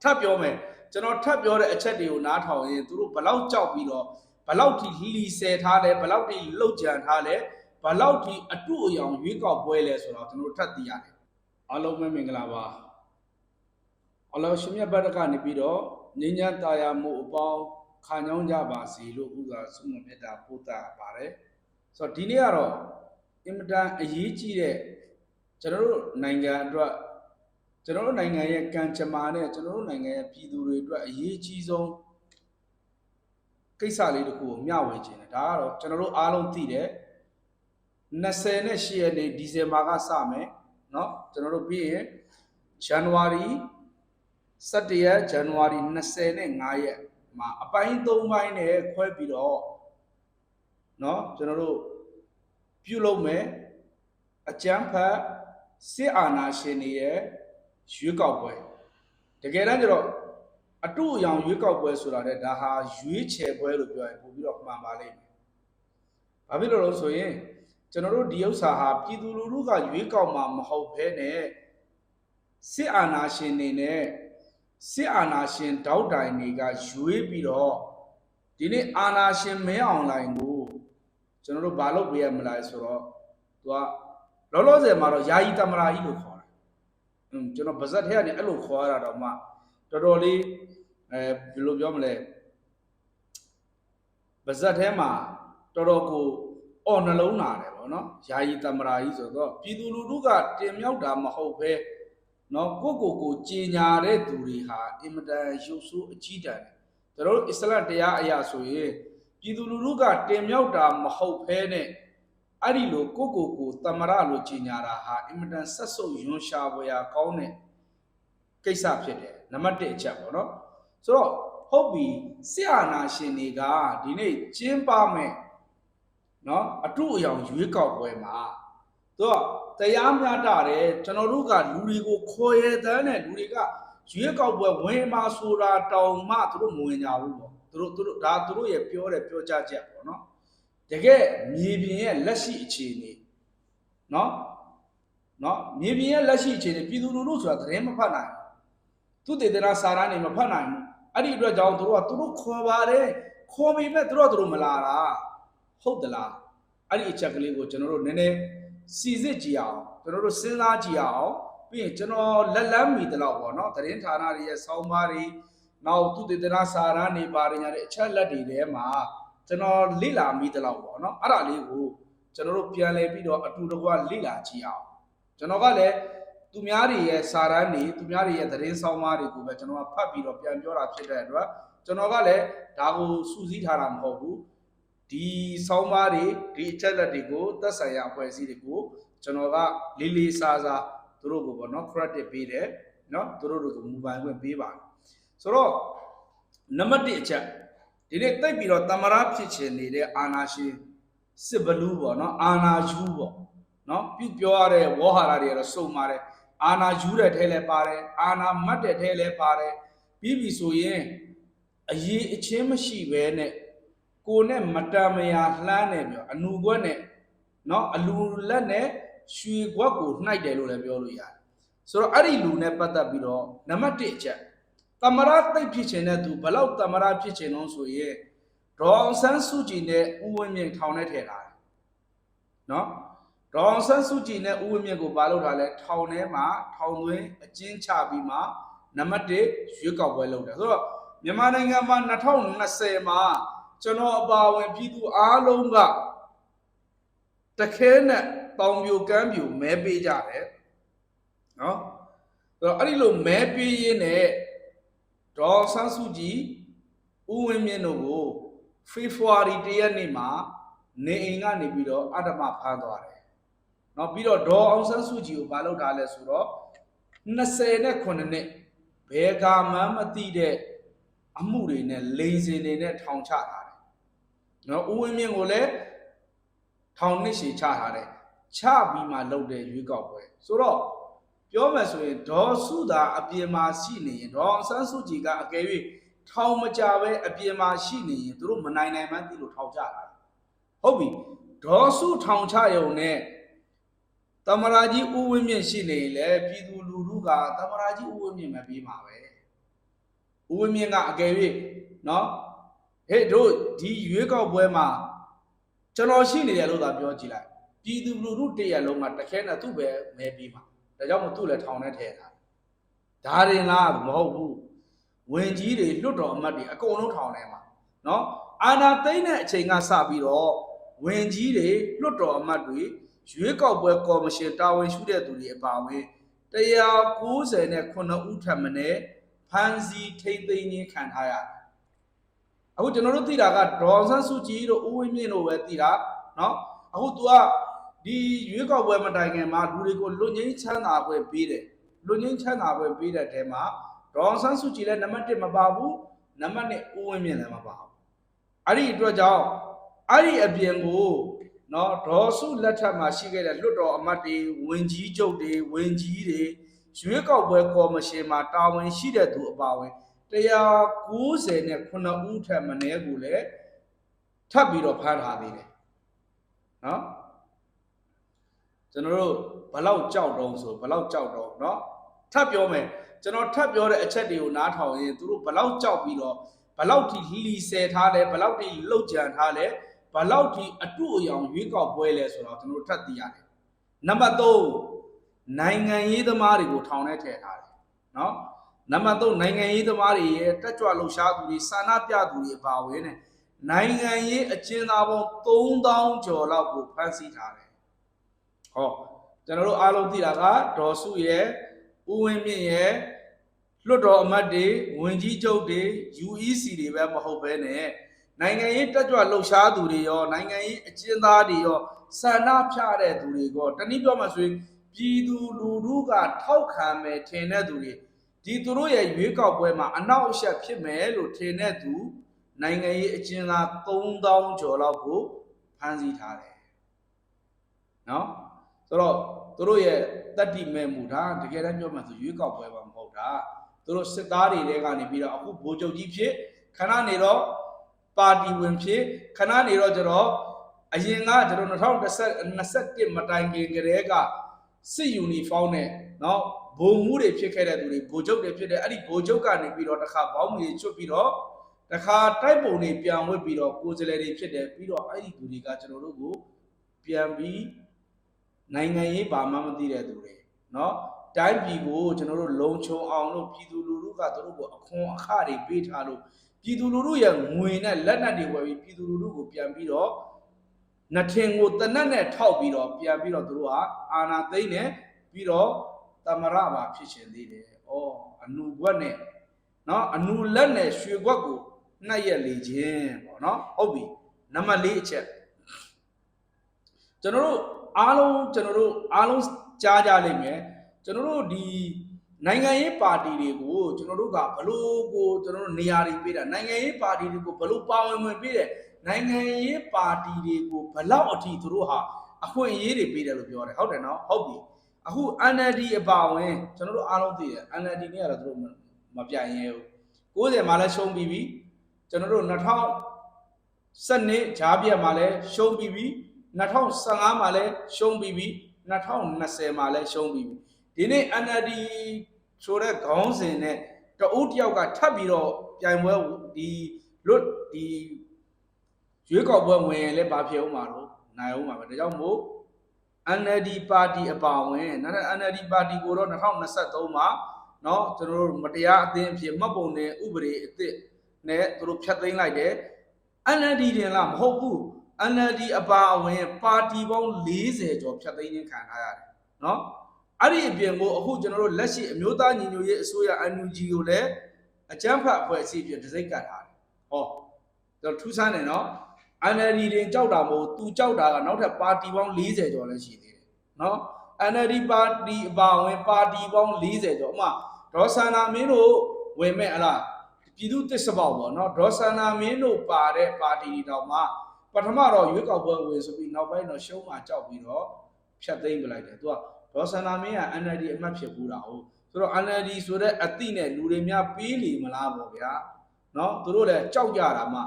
ထပ်ပြောမယ်ကျွန်တော်ထပ်ပြောတဲ့အချက်တွေကိုနားထောင်ရင်သူတို့ဘလောက်ကြောက်ပြီးတော့ဘလောက်ထိလီဆယ်ထားလဲဘလောက်ထိလှုပ်ကြံထားလဲဘလောက်ထိအတုအယောင်ရွေးကောက်ပွဲလဲဆိုတော့ကျွန်တော်ထပ်သိရတယ်အားလုံးပဲမင်္ဂလာပါအလောရှင်မြတ်ဘတ်ကနေပြီးတော့ငြိမ်းချမ်းသာယာမှုအပေါင်းခံကြောင်းကြပါစေလို့ဥစွာဆုမွန်မြတ်တာပို့တာပါတယ်ဆိုတော့ဒီနေ့ကတော့အင်မတန်အရေးကြီးတဲ့ကျွန်တော်တို့နိုင်ငံအတွက်ကျွန်တော်တို့နိုင်ငံရဲ့ကံကြမ္မာနဲ့ကျွန်တော်တို့နိုင်ငံရဲ့ပြည်သူတွေအတွက်အရေးကြီးဆုံးကိစ္စလေးတစ်ခုကိုမျှဝေခြင်းတယ်ဒါကတော့ကျွန်တော်တို့အားလုံးသိတယ်28ရက်နေ့ဒီဇင်ဘာကစမယ်เนาะကျွန်တော်တို့ပြီးရင်ဇန်နဝါရီ17ရက်ဇန်နဝါရီ25ရက်မှာအပိုင်း3ပိုင်းနဲ့ခွဲပြီးတော့เนาะကျွန်တော်တို့ပြုလုပ်မယ်အကြမ်းဖက်စစ်အာဏာရှင်တွေရဲ့ရွေးကောက်ပွဲတကယ်တမ်းကျတော့အတူအယောင်ရွေးကောက်ပွဲဆိုတာတဲ့ဒါဟာရွေးချယ်ပွဲလို့ပြောရင်ပို့ပြီးတော့မှန်ပါလိမ့်မယ်။ဘာဖြစ်လို့လဲဆိုရင်ကျွန်တော်တို့ဒီဥစ္စာဟာပြည်သူလူထုကရွေးကောက်မှာမဟုတ်ဘဲနဲ့စစ်အာဏာရှင်တွေနဲ့စစ်အာဏာရှင်တောက်တိုင်တွေကရွေးပြီးတော့ဒီနေ့အာဏာရှင်မင်းအောင်လှိုင်ကိုကျွန်တော်တို့ဘာလုပ်ပေးရမလဲဆိုတော့သူကလောလောဆယ်မှာတော့ယာယီတမရာကြီးလို့ခေါ်တယ်ကျွန်တော်ဗဇက်ထဲကနေအဲ့လိုခေါ်ရတာတော့မှတော်တော်လေးဘယ်လိုပြောမလဲဗဇက်ထဲမှာတော်တော်ကိုအော်နှလုံးနာတယ်ပေါ့နော်ယာယီတမရာကြီးဆိုတော့ပြည်သူလူထုကတင်မြောက်တာမဟုတ်ဘဲနော်ကိုကြီးညာတဲ့သူတွေဟာအင်မတန်ရုပ်ဆိုးအကြီးတန်းတယ်တို့အစ္စလာမ်တရားအရာဆိုရင်ပြည်သူလူထုကတင်မြောက်တာမဟုတ်ဘဲနဲ့အဲ့ဒီလိုကိုသမရလို့ကြီးညာတာဟာအင်မတန်ဆက်ဆုပ်ယွန်းရှာဖွယ်ကောင်းတဲ့ကိစ္စဖြစ်တယ်နံပါတ်1အချက်ပေါ့နော်ဆိုတော့ဟုတ်ပြီစစ်အာဏာရှင်တွေကဒီနေ့ကျင်းပမယ်နော်အတုအယောင်ရွေးကောက်ပွဲမှာသူကတရားမျှတတယ်ကျွန်တော်တို့ကလူတွေကိုခေါ်ရတဲ့နဲ့လူတွေကရွေးကောက်ပွဲဝင်မှာဆိုတာတောင်မှသူတို့မဝင်ကြဘူးပေါ့သူတို့ဒါသူတို့ရဲ့ပြောကြချက်ပေါ့နော်တကယ်မြေပြင်ရဲ့လက်ရှိအခြေအနေနော်မြေပြင်ရဲ့လက်ရှိအခြေအနေပြည်သူလူထုဆိုတာသတင်းမဖတ်နိုင်သူတေသနာစာရန်နေမဖတ်နိုင်ဘူးအဲ့ဒီအတွက်ကြောင့်သူတို့ခေါ်ပါတယ်ခေါ်ပြီးမဲ့သူတို့မလာတာဟုတ်သလားအဲ့ဒီအချက်ကလေးကိုကျွန်တော်တို့နည်းနည်းစီစစ်ကြည့်အောင်ကျွန်တော်တို့စဉ်းစားကြည့်အောင်ပြီးရင်ကျွန်တော်လက်လန်းမိတလောက်ပေါ့နော်သတင်းဌာနတွေရဲ့စောင်းပါးတွေနောက်သူတေသနာစာရန်နေပါတယ်ညာတဲ့အချက်လက်တွေထဲမှာကျွန်တော်လေ့လာမိတလောက်ပေါ့နော်အဲ့ဒါလေးကိုကျွန်တော်တို့ပြန်လည်ပြီးတော့အတူတကွလေ့လာကြည့်အောင်ကျွန်တော်ကလည်းသူများတွေရဲ့စာရန်တွေသူများတွေရဲ့သတင်းစောင်းပါးတွေကိုပဲကျွန်တော်ကဖတ်ပြီးတော့ပြန်ပြောတာဖြစ်တဲ့အတွက်ကျွန်တော်ကလည်းဒါကိုစူးစီးထားတာမဟုတ်ဘူးဒီစောင်းပါးတွေဒီအချက်လက်တွေကိုသက်ဆိုင်ရာအဖွဲ့အစည်းတွေကိုကျွန်တော်ကလေးလေးစားစားသူတို့ကိုပေါ့နော် credit ပေးတယ်နော်သူတို့ကိုမူပိုင်ခွင့်ပေးပါတယ်ဆိုတော့နံပါတ်1အချက်ဒီနေ့တိတ်ပြီးတော့တမရဖြစ်ချင်နေတဲ့အာနာရှင်စစ်ဘလူးပေါ့နော်အာနာယူပေါ့နော်ပြုပြောရတဲ့ဝေါ်ဟာရတွေကတော့စုံပါတယ်အာနာယူတဲ့ထဲလဲပါတယ်အာနာမတ်တဲ့ထဲလဲပါတယ်ပြီးပြီဆိုရင်အရေးအချင်းမရှိပဲနဲ့ကိုနဲ့မတမယာလှမ်းနေပြောအနူခွက်နဲ့နော်အလူလက်နဲ့ရွှေခွက်ကိုနှိုက်တယ်လို့လည်းပြောလို့ရတယ်ဆိုတော့အဲ့ဒီလူနဲ့ပတ်သက်ပြီးတော့နံပါတ်1အချက်တမရသိပ်ဖြစ်ချင်တဲ့သူဘလောက်တမရဖြစ်ချင်လို့ဆိုရင်ဒေါအောင်ဆန်းစုကြည်နဲ့ဦးဝင်းမြင့်ထောင်ထဲထည့်ထားတယ်နော်ဒေါအောင်ဆန်းစုကြည်နဲ့ဦးဝင်းမြင့်ကိုဘာလုပ်တာလဲထောင်ထဲမှာထောင်သွင်းအကျဉ်းချပြီးမှနံပါတ်1ရွေးကောက်ပွဲလုပ်တယ်ဆိုတော့မြန်မာနိုင်ငံမှာ2020မှာကျွန်တော်အပါအဝင်ပြည်သူအားလုံးကတခဲနဲ့တောင်ပြိုကမ်းပြိုမဲပေးကြတယ်နော်ဆိုတော့အဲ့ဒီလိုမဲပေးရင်းနဲ့ဒေါ်ဆန်းစုကြည်ဦးဝင်းမြင့်တို့ကိုဖေဖော်ဝါရီ1ရက်နေ့မှာနေအိမ်ကနေပြီးတော့အဓမ္မဖမ်းသွားတယ်။နောက်ပြီးတော့ဒေါ်အောင်ဆန်းစုကြည်ကိုမလုပ်တာလဲဆိုတော့29နှစ်ဘယ်ကမှမသိတဲ့အမှုတွေနဲ့လိန်စင်တွေနဲ့ထောင်ချထားတယ်။နော်ဦးဝင်းမြင့်ကိုလည်းထောင်နှစ်ရှည်ချထားတယ်။ချပြီးမှလုပ်တဲ့ရွေးကောက်ပွဲဆိုတော့ပြောမယ်ဆိုရင်ဒေါ်စုသာအပြင်မှာရှိနေရင်ဒေါ်အောင်ဆန်းစုကြည်ကအကယ်၍ထောင်မကြပဲအပြင်မှာရှိနေရင်သူတို့မနိုင်မှန်းသိလို့ထောင်ကြတာဟုတ်ပြီဒေါ်စုထောင်ချရုံနဲ့တမရာကြီးဦးဝင်းမြင့်ရှိနေရင်လေပြည်သူလူထုကတမရာကြီးဦးဝင်းမြင့်မပေးမှာပဲ ဦးဝင်းမြင့်ကအကယ်၍နော်ဟဲ့တို့ဒီရွေးကောက်ပွဲမှာကျွန်တော်ရှိနေတယ်လို့သာပြောကြည့်လိုက်ပြည်သူလူထုတရက်လုံးကတခဲနဲ့သူ့ပဲမဲပြီးမှာဒါကြောင့်မို့သူ့လည်းထောင်နဲ့ထည့်ထားဒါရင်လားမဟုတ်ဘူးဝင်ကြီးတွေလွတ်တော်အမတ်တွေအကုန်လုံးထောင်ထဲမှာနော်အာဏာသိမ်းတဲ့အချိန်ကစပြီးတော့ဝင်ကြီးတွေလွတ်တော်အမတ်တွေရွေးကောက်ပွဲကော်မရှင်တာဝန်ရှိတဲ့သူတွေအပါအဝင်198ဦးထပ်မံနဲ့ဖမ်းဆီးထိန်းသိမ်းခြင်းခံထားရတယ်အခုကျွန်တော်တို့သိတာကဒေါ်ဆန်းစုကြည်တို့ဦးဝင်းမြင့်တို့ပဲသိတာနော်အခု तू ကဒီရွေးကောက်ပွဲမတိုင်ခင်မှာလူတွေကိုလွတ်ငင်းချမ်းသာပွဲပေးတယ်လွတ်ငင်းချမ်းသာပွဲပေးတဲ့တဲမှာဒေါ်ဆန်းစုကြည်လည်းနံပါတ်1မပါဘူးနံပါတ်2ဦးဝင်းမြင့်လည်းမပါဘူးအဲ့ဒီအတွက်ကြောင့်အဲ့ဒီအပြင်ကိုနော်ဒေါ်စုလက်ထက်မှာရှိခဲ့တဲ့လွတ်တော်အမတ်တွေဝင်ကြီးချုပ်တွေဝင်ကြီးတွေရွေးကောက်ပွဲကော်မရှင်မှာတာဝန်ရှိတဲ့သူအပါအဝင်198ဦးထက်မနည်းကိုလည်းထပ်ပြီးတော့ဖမ်းထားသေးတယ်နော်ကျွန်တော်တို့ဘလောက်ကြောက်တုံးဆိုဘလောက်ကြောက်တုံးနော်ထပ်ပြောမယ်ကျွန်တော်ထပ်ပြောတဲ့အချက်တွေကိုနားထောင်ရင်သူတို့ဘလောက်ကြောက်ပြီးတော့ဘလောက်ထိလီဆယ်ထားလဲဘလောက်ထိလှုပ်ကြံထားလဲဘလောက်ထိအတူအယောင်ရွေးကောက်ပွဲလဲဆိုတော့ကျွန်တော်ထပ်သိရတယ်နံပါတ်3နိုင်ငံရေးသမားတွေကိုထောင်ထဲထည့်ထားတယ်နော်နံပါတ်3နိုင်ငံရေးသမားတွေရဲ့တက်ကြွလှုပ်ရှားသူတွေစာနာပြသူတွေအပါအဝင်နဲ့နိုင်ငံရေးအကျဉ်းသားပေါင်း3000ကျော်လောက်ကိုဖမ်းဆီးထားတယ်ဟောကျွန်တော်တို့အားလုံးသိတာကဒေါ်စုရဲ့ဦးဝင်းမြင့်ရဲ့လွတ်တော်အမတ်တွေဝင်ကြီးချုပ်တွေ UEC တွေပဲမဟုတ်ဘဲနဲ့နိုင်ငံရေးတက်ကြွလှုပ်ရှားသူတွေရောနိုင်ငံရေးအကျဉ်းသားတွေရောဆန္ဒပြတဲ့သူတွေကောတနည်းပြောမှဆိုရင်ပြည်သူလူထုကထောက်ခံမယ်ထင်တဲ့သူတွေဒီသူတို့ရဲ့ရွေးကောက်ပွဲမှာအနောက်အရှက်ဖြစ်မယ်လို့ထင်တဲ့သူနိုင်ငံရေးအကျဉ်းသား3000ကျော်လောက်ကိုဖမ်းဆီးထားတယ်နော်ဆိုတော့သူတို့ရဲ့တတိမဲ့မှုဒါတကယ်တမ်းပြောမှဆိုရွေးကောက်ပွဲမှာမဟုတ်တာသူတို့စစ်သားတွေတဲကနေပြီးတော့အခုဗိုလ်ချုပ်ကြီးဖြစ်ခဏနေတော့ပါတီဝင်ဖြစ်ခဏနေတော့ကျတော့အရင်ကကျွန်တော်2021မတိုင်ခင်ကတည်းကစစ်ယူနီဖောင်းနဲ့နော်ဗိုလ်မှူးတွေဖြစ်ခဲ့တဲ့သူတွေဗိုလ်ချုပ်တွေဖြစ်တဲ့အဲ့ဒီဗိုလ်ချုပ်ကနေပြီးတော့တစ်ခါဘောင်းမီချွတ်ပြီးတော့တစ်ခါတိုက်ပုံတွေပြန်ဝစ်ပြီးတော့ကိုယ်စလဲတွေဖြစ်တယ်ပြီးတော့အဲ့ဒီသူတွေကကျွန်တော်တို့ကိုပြန်ပြီးနိုင်ငံရေးဘာမှမသိတဲ့သူတွေနော်တိုင်းပြည်ကိုကျွန်တော်တို့လုံခြုံအောင်လို့ပြည်သူလူထုကသူတို့ကိုအခွန်အခတွေပေးထားလို့ပြည်သူလူထုရဲ့ငွေနဲ့လက်နက်တွေဝယ်ပြီးပြည်သူလူထုကိုပြန်ပြီးတော့နှထင်ကိုတနက်နဲ့ထောက်ပြီးတော့ပြန်ပြီးတော့သူတို့ကအာဏာသိမ်းနေပြီးတော့သမရပါဖြစ်ရှင်သေးတယ်။ဩအနုခွက်နဲ့နော်အနုလက်နဲ့ရွှေခွက်ကိုနှက်ရက်လေခြင်းပေါ့နော်ဟုတ်ပြီနံပါတ်4အချက်ကျွန်တော်တို့အားလုံးကြားကြလိမ့်မယ်ကျွန်တော်တို့ဒီနိုင်ငံရေးပါတီတွေကိုကျွန်တော်တို့ကဘလို့ကိုကျွန်တော်တို့နေရာတွေပေးတာနိုင်ငံရေးပါတီတွေကိုဘလို့ပါဝင်ပေးတယ်နိုင်ငံရေးပါတီတွေကိုဘလောက်အထိသူတို့ဟာအခွင့်အရေးတွေပေးတယ်လို့ပြောတယ်ဟုတ်တယ်နော်ဟုတ်ပြီအခု NLD အပါဝင်ကျွန်တော်တို့အားလုံးသိတယ် NLD နဲ့ကတော့သူတို့မပြိုင်ရဲဘူး90မှာလည်းရှုံးပြီးပြီကျွန်တော်တို့2012ဂျားပြတ်မှာလည်းရှုံးပြီးပြီ2015မှာလည်းရှုံးပြီးပြီ2020မှာလည်းရှုံးပြီးပြီဒီနေ့ NLD ဆိုတဲ့ခေါင်းစဉ်နဲ့တအုပ်တယောက်ကထပ်ပြီးတော့ပြိုင်ပွဲဒီလွတ်ဒီရွေးကောက်ပွဲဝင်ရင်လည်းဘာဖြစ်အောင်မှာတော့နိုင်အောင်မှာပဲဒါကြောင့်မို့ NLD ပါတီအပါဝင် NLD ပါတီကိုတော့2023မှာเนาะကျွန်တော်တို့မတရားအသင်းအဖြစ်မှတ်ပုံနဲ့ဥပဒေအသစ်နဲ့သူတို့ဖျက်သိမ်းလိုက်တယ် NLD တင်လားမဟုတ်ဘူး NLD အပါဝင်ပါတီပေါင်း40ကျော်ဖျက်သိမ်းခြင်းခံထားရတယ်เนาะအဲ့ဒီအပြင်ကိုအခုကျွန်တော်တို့လက်ရှိအမျိုးသားညီညွတ်ရေးအစိုးရ NUG ကိုလည်းအကြမ်းဖက်အဖွဲ့အစည်းပြတစိမ့်ကတ်ထားတယ်ဟောကျွန်တော်ထူးဆန်းတယ်เนาะ NLD တင်ကြောက်တာမဟုတ်သူကြောက်တာကနောက်ထပ်ပါတီပေါင်း40ကျော်လည်းရှိသေးတယ်เนาะ NLD ပါတီအပါဝင်ပါတီပေါင်း40ကျော်ဥမာဒေါ်ဆန္ဒမင်းတို့ဝင်မဲ့အလားပြည်သူ့တစ်စပေါက်ပေါ့เนาะဒေါ်ဆန္ဒမင်းတို့ပါတဲ့ပါတီတောင်မှပထမတော့ရွေးကောက်ပွဲဝင်ဆိုပြီးနောက်ပိုင်းတော့ရှုံးမှကြောက်ပြီးတော့ဖျက်သိမ်းပလိုက်တယ်သူကဒေါ်ဆန္ဒမင်းက NLD အမှတ်ဖြစ်ဘူးတာဟုတ်ဆိုတော့ NLD ဆိုတဲ့အသည့်နဲ့လူတွေများပေးလီမလားပေါ့ဗျာเนาะသူတို့လည်းကြောက်ကြတာမှ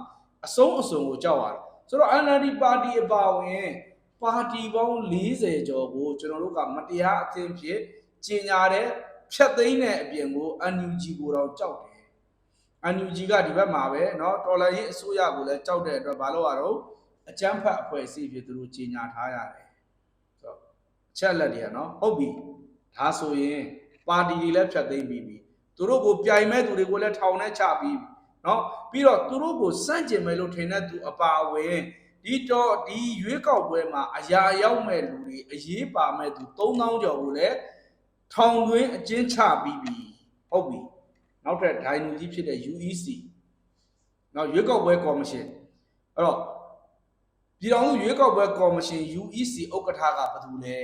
အစုံကိုကြောက်ရတယ်ဆိုတော့ NLD ပါတီအပါဝင်ပါတီပေါင်း40ကျော်ကိုကျွန်တော်တို့ကမတရားအသင်းဖြစ်ကြီးညာတဲ့ဖျက်သိမ်းတဲ့အပြင်ကို NUG ကိုတော့ကြောက်တယ် NUG ကဒီဘက်မှာပဲเนาะတော်လှန်ရေးအစိုးရကိုလည်းကြောက်တဲ့အတွက်ဘာလို့ရတော့အကြမ်းဖက်အဖွဲ့အစည်းဖြစ်သူတို့ကြီးညာထားရတယ်ဆိုတော့အချက်လက်တွေကเนาะဟုတ်ပြီဒါဆိုရင်ပါတီတွေလည်းဖြတ်သိမ်းပြီးပြီသူတို့ကိုပြိုင်မဲ့သူတွေကိုလည်းထောင်ထဲချပြီးเนาะပြီးတော့သူတို့ကိုစန့်ကျင်မယ်လို့ထင်တဲ့သူအပါအဝင်ဒီရွေးကောက်ပွဲမှာအရာရောက်မဲ့လူတွေအရေးပါမဲ့သူ3000ကျော်ကိုလည်းထောင်တွင်းအကျဉ်းချပြီးပြီဟုတ်ပြီနောက်ထပ်ဒိုင်နူကြီးဖြစ်တဲ့ UEC နောက်ရွေးကောက်ပွဲကော်မရှင်အဲ့တော့ပြည်ထောင်စုရွေးကောက်ပွဲကော်မရှင် UEC ဥက္ကဋ္ဌကဘာလို့လဲ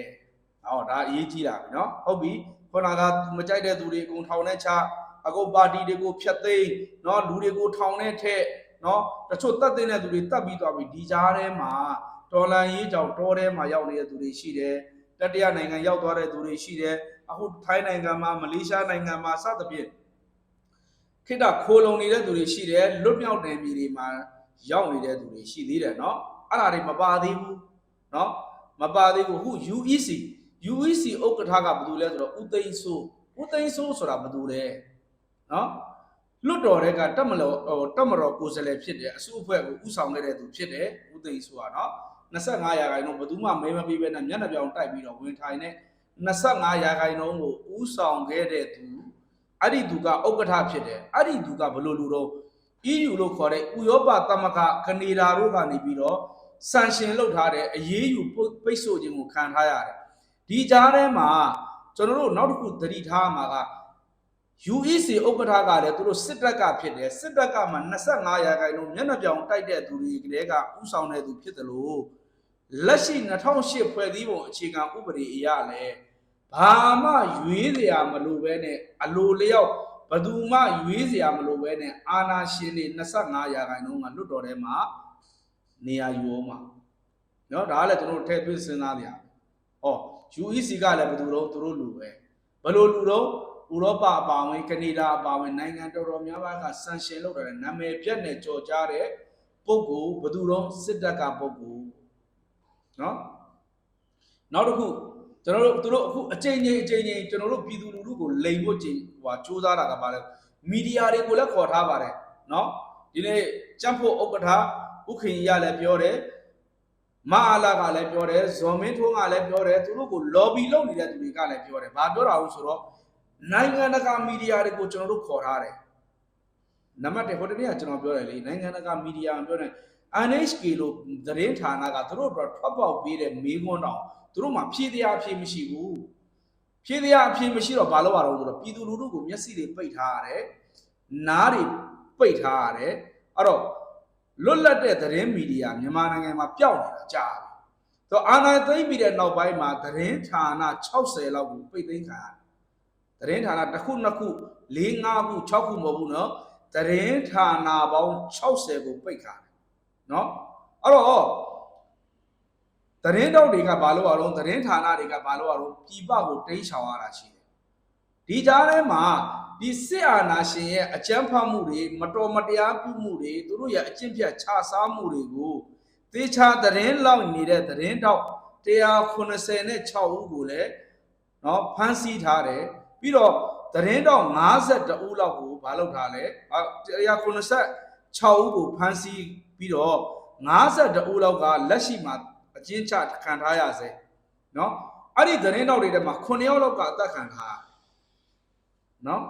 ဟောဒါအရေးကြီးတာပြီเนาะဟုတ်ပြီခုနကမကြိုက်တဲ့သူတွေအကုန်ထောင်ထဲချအကုန်ပါတီတွေကိုဖျက်သိမ်းเนาะလူတွေကိုထောင်ထဲထည့်เนาะတချို့တတ်တဲ့သူတွေတတ်ပြီးသွားပြီဒီကြားထဲမှာတော်လန်ရေးကြောင့်တောထဲမှာရောက်နေတဲ့သူတွေရှိတယ်တတိယနိုင်ငံရောက်သွားတဲ့သူတွေရှိတယ်အခုထိုင်းနိုင်ငံမှာမလေးရှားနိုင်ငံမှာစသဖြင့်ခိတ္တခိုးလုံနေတဲ့သူတွေရှိတယ်လွတ်မြောက်တဲ့ပြည်တွေမှာရောက်နေတဲ့သူတွေရှိသေးတယ်เนาะအဲ့ဒါတွေမပါသေးဘူးเนาะမပါသေးဘူးအခု UEC ဥက္ကဋ္ဌကဘာလို့လဲဆိုတော့ဦးသိန်းစိုးဆိုတာဘာလို့လဲเนาะလွတ်တော်တွေကတက်မတော်ကိုယ်စားလှယ်ဖြစ်တယ်အစုအဖွဲ့ကိုဥဆောင်ခဲ့တဲ့သူဖြစ်တယ်ဦးသိန်းစိုးကเนาะ25ရာခိုင်နှုန်းဘယ်သူမှမဲမပေးဘဲနဲ့မျက်နှာပြောင်တိုက်ပြီးတော့ဝင်ထိုင်နေ25ရာခိုင်နှုန်းကိုဥဆောင်ခဲ့တဲ့သူအဲ့ဒီသူကဥက္ကဋ္ဌဖြစ်တယ်အဲ့ဒီသူကဘလို့လူတော့ EU လို့ခေါ်တဲ့ဥရောပသမဂ္ဂကနေဒါတို့ကနေပြီးတော့ဆန်ရှင်လုပ်ထားတဲ့အရေးယူပိတ်ဆို့ခြင်းကိုခံထားရတယ်ဒီကြားထဲမှာကျွန်တော်တို့နောက်တစ်ခုသတိထားမှာက UEC ဥက္ကဋ္ဌကလည်းသူတို့စစ်တပ်ကဖြစ်တယ်စစ်တပ်ကမှ25ရာခိုင်နှုန်းမျက်နှာပြောင်တိုက်တဲ့သူတွေကလေးကဥဆောင်တဲ့သူဖြစ်တယ်လို့လက်ရှိ2008ဖွဲ့စည်းပုံအခြေခံဥပဒေအရလည်းဘာမှရွေးစရာမလိုပဲနဲ့အလိုလျောက်ဘယ်သူမှရွေးစရာမလိုပဲနဲ့အာဏာရှင်တွေ25ရာခိုင်နှုန်းကလွတ်တော်ထဲမှာနေရာယူအောင်ပါเนาะဒါကလည်းကျွန်တော်ထည့်သွင်းစဉ်းစားကြရဟော UEC ကလည်းဘယ်သူတော့သူတို့လူပဲဘယ်လိုလူတော့ဥရောပအပါအဝင်ကနေဒါအပါအဝင်နိုင်ငံတော်တော်များများကဆန်ရှင်လုပ်တယ်နာမည်ပြက်နဲ့ကြော်ကြားတဲ့ပုဂ္ဂိုလ်ဘယ်သူတော့စစ်တပ်ကပုဂ္ဂိုလ်เนาะနောက်တစ်ခုကျွန်တော်တို့သူတို့အခုအချိန်ချင်းကျွန်တော်တို့ပြည်သူလူထုကိုလိမ်ဖို့ချိန်ဟိုစူးစမ်းတာကပါလဲမီဒီယာတွေကိုလည်းခေါ်ထားပါတယ်เนาะဒီနေ့ကြံ့ဖို့ဥက္ကဋ္ဌဥခင်ရလည်းပြောတယ်မအားလာကလည်းပြောတယ်ဇော်မင်းထွန်းကလည်းပြောတယ်သူတို့ကို lobby လုပ်နေတဲ့သူတွေကလည်းပြောတယ်ဘာပြောတာလို့ဆိုတော့နိုင်ငံတကာမီဒီယာတွေကိုကျွန်တော်တို့ခေါ်ထားတယ်နံပါတ်1ဟိုတနေ့ကကျွန်တော်ပြောတယ်လေနိုင်ငံတကာမီဒီယာပြောတယ် NHK လို့သတင်းဌာနကသူတို့အတွက်ထွက်ပေါက်ပေးတဲ့မေးခွန်းတောင်သူတို့မှဖြည့်တရားဖြည့်မရှိဘူးဖြည့်တရားဖြည့်မရှိတော့ဘာလို့ရတော့ဆိုတော့ပြည်သူလူထုကိုမျက်စိတွေပိတ်ထားရတယ်နားတွေပိတ်ထားရတယ်အဲ့တော့လွတ်လပ်တဲ့သတင်းမီဒီယာမြန်မာနိုင်ငံမှာပျောက်နေတာကြာပြီဆိုတော့အာဏာသိမ်းပြီးတဲ့နောက်ပိုင်းမှာသတင်းဌာန60လောက်ကိုပိတ်သိမ်းခံရတယ်သတင်းဌာနတစ်ခုနှစ်ခု၄၅ခု6ခုမဟုတ်ဘူးเนาะသတင်းဌာနပေါင်း60ကိုပိတ်ခံတယ်เนาะအဲ့တော့သတင်းတောက်တွေကဘာလို့ရအောင်သတင်းဌာနတွေကဘာလို့ရအောင်ပြည်ပကိုတိမ်းရှောင်ရတာရှိတယ်ဒီကြားထဲမှာဒီစစ်အာဏာရှင်ရဲ့အကြမ်းဖက်မှုတွေမတော်မတရားပြုမှုတွေသူတို့ရဲ့အကျင့်ပြတ်ခြစားမှုတွေကိုသေချာသတင်းလောက်နေတဲ့သတင်းတောက်186ဦးကိုလည်းเนาะဖမ်းဆီးထားတယ်ပြီးတော့သတင်းတောက်52ဦးလောက်ကိုဘာလုပ်ထားလဲ186ဦးကိုဖမ်းဆီးပြီးတော့52ဦးလောက်ကလက်ရှိမှာအကျဉ်းချခံထားရစေเนาะအဲ့ဒီသတင်းတောက်တွေထဲမှာ9ယောက်လောက်ကအသက်ခံထားเนาะ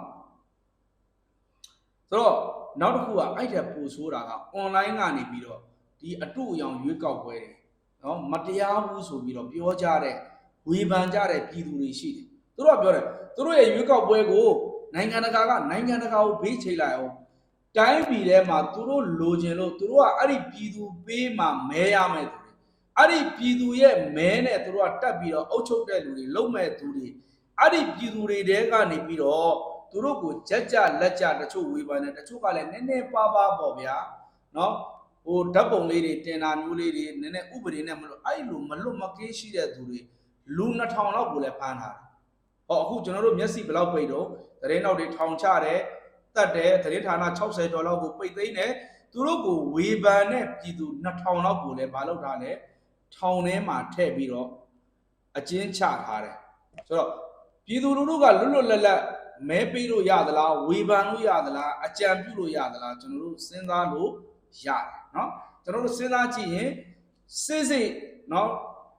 ဆိုတော့နောက်တစ်ခုကအဲ့တဲ့ပို့ဆိုးတာက online ကနေပြီးတော့ဒီအတူအယောင်ရွေးကောက်ပွဲတွေเนาะမတရားဘူးဆိုပြီးတော့ပြောကြတဲ့ဝေဖန်ကြတဲ့ပြည်သူတွေရှိတယ်သူတို့ကပြောတယ်သူတို့ရဲ့ရွေးကောက်ပွဲကိုနိုင်ငံတကာကိုဘေးချိတ်လိုက်အောင်တိုင်းပြည်ထဲမှာသူတို့လိုချင်လို့သူတို့ကအဲ့ဒီပြည်သူပေးမှမဲရမယ်သူတွေအဲ့ဒီပြည်သူရဲ့မဲနဲ့သူတို့ကတက်ပြီးတော့အုပ်ချုပ်တဲ့လူတွေလုံမဲ့သူတွေအဲ့ဒီပြည်သူတွေတဲကနေပြီးတော့သူတို့ကိုကြက်ကြလက်ကြတချို့ဝေဖန်တယ်တချို့ကလည်းနည်းနည်းပါးပါးပေါ့ဗျာเนาะဟိုဓာတ်ပုံလေးတွေတင်တာမျိုးလေးတွေနည်းနည်းဥပဒေနဲ့မလို့အဲ့လိုမလွတ်မကင်းရှိတဲ့သူတွေလူ2000လောက်ကိုလည်းဖမ်းထားတယ်ဟောအခုကျွန်တော်တို့မျက်စိဘယ်လောက်ပိတ်တော့သတင်းတောက်တွေထောင်ချတယ်တတ်တယ်သတင်းဌာန60ကျော်လောက်ကိုပိတ်သိမ်းတယ်သူတို့ကိုဝေဖန်တဲ့ပြည်သူ2000လောက်ကိုလည်းမလုပ်ထားလဲထောင်ထဲမှာထည့်ပြီးတော့အကျဉ်းချထားတယ်ဆိုတော့ပြည်သူလူထုကလွတ်လွတ်လပ်လပ် မဲပေးလို့ရသလားဝေဖန်လို့ရသလားအကြံပြုလို့ရသလားကျွန်တော်တို့စဉ်းစားလို့ရတယ်နော်ကျွန်တော်တို့စဉ်းစားကြည့်ရင်စစ်နော်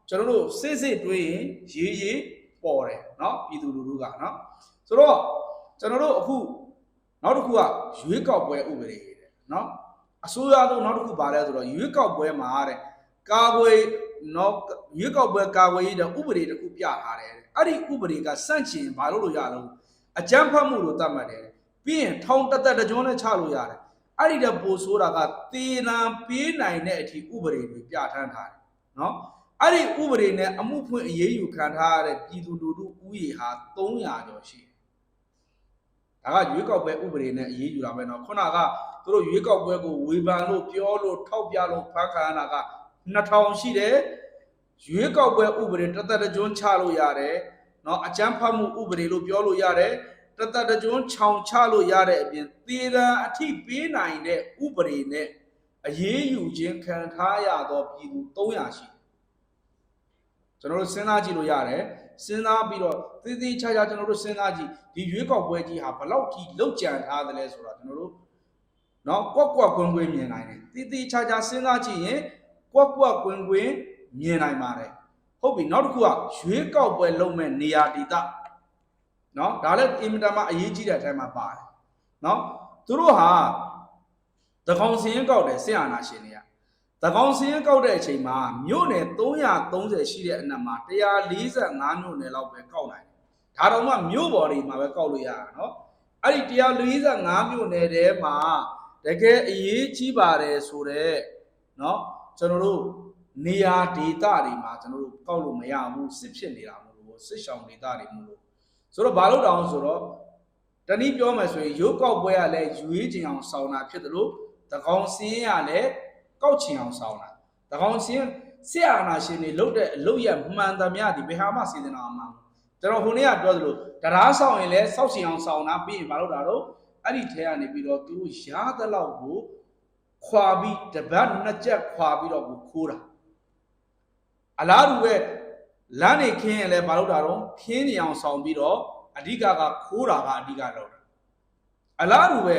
ကျွန်တော်တို့စစ်တွေးရင်ရေးပေါ်တယ်နော်ပြည်သူလူထုကနော်ဆိုတော့ကျွန်တော်တို့အခုနောက်တစ်ခုကရွေးကောက်ပွဲဥပဒေတဲ့နော်အစိုးရတို့နောက်တစ်ခုပါလဲဆိုတော့ရွေးကောက်ပွဲမှာတဲ့ကာကွယ်နော်ရွေးကောက်ပွဲကာကွယ်ရေးတဲ့ဥပဒေတစ်ခုပြထားတယ်အဲ့ဒီဥပဒေကစန့်ကျင်ဘာလို့ရလို့အကြမ်းဖက်မှုလို့သတ်မှတ်တယ်ပြီးရင်ထောင်တက်တကြွနဲ့ချလို့ရတယ်အဲ့ဒီတဲ့ပို့ဆိုတာကတေနံပေးနိုင်တဲ့အထိဥပဒေတွေပြဋ္ဌာန်းထားတယ်နော်အဲ့ဒီဥပဒေနဲ့အမှုဖွင့်အရေးယူခံထားရတဲ့ပြည်သူလူထုဥယေဟာ300ကျော်ရှိတယ်ဒါကရွေးကောက်ပွဲဥပဒေနဲ့အရေးယူတာပဲနော်ခုနကသူတို့ရွေးကောက်ပွဲကိုဝေဖန်လို့ပြောလို့ထောက်ပြလို့ဖန်ခံရတာက2000ရှိတယ်ရွေးကောက်ပွဲဥပဒေတကြွချလို့ရတယ်နော်အကြမ်းဖက်မှုဥပဒေလို့ပြောလို့ရတယ်တကြွချောင်ချလို့ရတဲ့အပြင်သေဒဏ်အထိပေးနိုင်တဲ့ဥပဒေနဲ့အရေးယူခြင်းခံထားရသောပြည်သူ300ရှိကျွန်တော်တို့စဉ်းစားကြည့်လို့ရတယ်စဉ်းစားပြီးတော့သေသေးချာချာကျွန်တော်တို့စဉ်းစားကြည့်ဒီရွေးကောက်ပွဲကြီးဟာဘလောက်ထိလောက်ကြံထားသလဲဆိုတော့ကျွန်တော်တို့နော်ကွက်ကွင်းမြင်နိုင်တယ်သေသေးချာချာစဉ်းစားကြည့်ရင်ကွက်ကွင်းမြင်နိုင်ပါတယ်ဟုတ်ပြီနောက်တစ်ခုကရွေးကောက်ပွဲလုပ်မဲ့နေရာဒေသနော်ဒါလည်းအင်မတန်မှအရေးကြီးတဲ့အထက်မှာပါတယ်နော်သူတို့ဟာသကောင်စင်းကောက်တယ်ဆင်အာနာရှင်တွေကသကောင်စင်းကောက်တဲ့အချိန်မှာမြို့နယ်330ရှိတဲ့အနက်မှာ145မြို့နယ်လောက်ပဲကောက်နိုင်တယ်ဒါတော့မှမြို့ပေါ်တွေမှာပဲကောက်လို့ရတာနော်အဲ့ဒီ145မြို့နယ်ထဲမှာတကယ်အရေးကြီးပါတယ်ဆိုတော့နော်ကျွန်တော်တို့နေရာဒေသတွေမှာကျွန်တော်တို့ကောက်လို့မရဘူးစစ်ဖြစ်နေတာမလို့စစ်ရှောင်ဒေသတွေမလို့ဆိုတော့ဘာလို့တောင်းဆိုတော့တနည်းပြောမယ်ဆိုရင်ရုပ်ကောက်ပွဲကလည်းရွေးချင်အောင်ဆောင်းတာဖြစ်တယ်လို့သကောင်စင်းရလည်းကောက်ချင်အောင်ဆောင်းတာသကောင်စင်းဆရာနာရှင်တွေလုတ်တဲ့အလုပ်ရမှန်သမျှဒီဘယ်ဟာမှစေတနာမှန်ကျွန်တော်ဟိုနေ့ကပြောသလိုတရားဆောင်ရင်လည်းစောက်ချင်အောင်ဆောင်းတာပြီးရင်ဘာလို့တာတော့အဲ့ဒီထဲကနေပြီးတော့သူရားတဲ့လောက်ကိုခွာပြီးတပတ်နှစ်ချက်ခွာပြီးတော့ခိုးတာအလားတူပဲလမ်းနေခင်းရင်လည်းဘာလို့တာတော့ခင်းနေအောင်ဆောင်ပြီးတော့အဓိကခိုးတာကအဓိကလုပ်တာအလားတူပဲ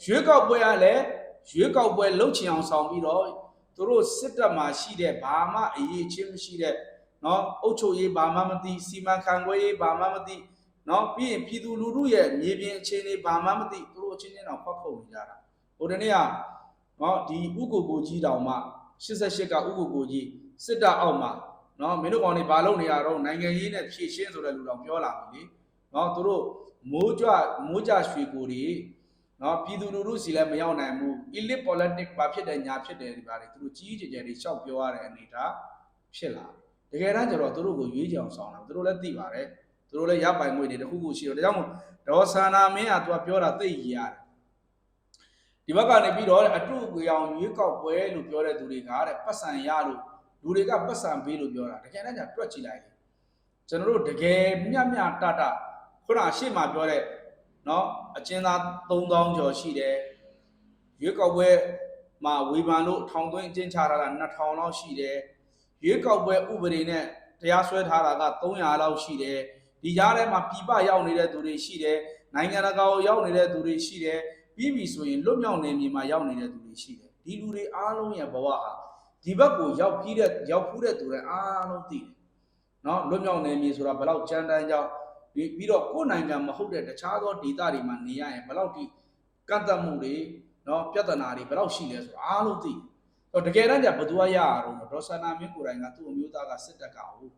ရွေးကောက်ပွဲကလည်းရွေးကောက်ပွဲလှုပ်ချင်အောင်ဆောင်ပြီးတော့သူတို့စစ်တပ်မှာရှိတဲ့ဘာမှအရေးချင်းမရှိတဲ့နော်အုပ်ချုပ်ရေးဘာမှမသိစီမံခန့်ခွဲရေးဘာမှမသိနော်ပြီးရင်ပြည်သူလူထုရဲ့မြေပြင်အခြေအနေဘာမှမသိသူတို့အချင်းချင်းတော့ဖောက်ခုတ်နေကြတာဟိုတနေ့ကနော်ဒီဥကိုကိုကြီးတောင်မှ88ကဥကိုကိုကြီးစစ်တပ်အောက်မှာနော်မင်းတို့ကောင်တွေဘာလုပ်နေရတော့နိုင်ငံရေးနဲ့ဖြည့်ရှင်းဆိုတဲ့လူတော်ပြောလာပြီလေနော်သူတို့မိုးကြရွှေကိုတွေနော်ပြည်သူလူထုစီလည်းမရောက်နိုင်ဘူး elite politics ဘာဖြစ်တယ်ညာဖြစ်တယ်ဒီပါတယ်သူတို့ကြီးကြီးကျယ်ကျယ်တွေရှောက်ပြောရတဲ့အနေဒါဖြစ်လာတကယ်တမ်းကျတော့သူတို့ကိုရွေးချယ်အောင်ဆောင်တာသူတို့လည်းသိပါတယ်သူတို့လည်းရပိုင်ငွေတွေတခုခုရှိတော့ဒါကြောင့်မို့ဒေါ်ဆန္နာမင်းကသူကပြောတာသိရရတယ်ဒီဘက်ကနေပြီးတော့အတုအကွေအောင်ရွေးကောက်ပွဲလို့ပြောတဲ့သူတွေကတဲ့ပတ်စံရလို့လူတွေကပတ်စံပေးလို့ပြောတာတကယ်တမ်းကျတွက်ကြည့်လိုက်လေကျွန်တော်တို့တကယ်မြတ်တခုနရှေ့မှာပြောတဲ့နော်အကျဉ်းသား3000ကျော်ရှိတယ်ရွေးကောက်ပွဲမှာဝေဖန်လို့ထောင်သွင်းအကျဉ်းချထားတာ2000လောက်ရှိတယ်ရွေးကောက်ပွဲဥပဒေနဲ့တရားစွဲထားတာက300လောက်ရှိတယ်ဒီကြားထဲမှာပြည်ပရောက်နေတဲ့သူတွေရှိတယ်နိုင်ငံတကာကိုရောက်နေတဲ့သူတွေရှိတယ်ပြီးပြီဆိုရင်လွတ်မြောက်နေမြေမှာရောက်နေတဲ့သူတွေရှိတယ်ဒီလူတွေအားလုံးရဲ့ဘဝဟာဒီဘက်ကိုရောက်ဖူးတဲ့သူတွေအားလုံးသိတယ်နော်လွတ်မြောက်နေမြေဆိုတာဘယ်လောက်ကြမ်းတမ်းကြောင်းပြီးတော့ကိုယ်နိုင်ငံမဟုတ်တဲ့တခြားသောဒေသတွေမှာနေရရင်ဘယ်လောက်ထိကန့်သတ်မှုတွေနော်ပြဿနာတွေဘယ်လောက်ရှိလဲဆိုတာအားလုံးသိတယ်တကယ်တမ်းကျဘယ်သူကရရတော့ဒေါ်ဆန္ဒမင်းကိုယ်တိုင်ကသူ့အမျိုးသားကစစ်တပ်ကဟုတ်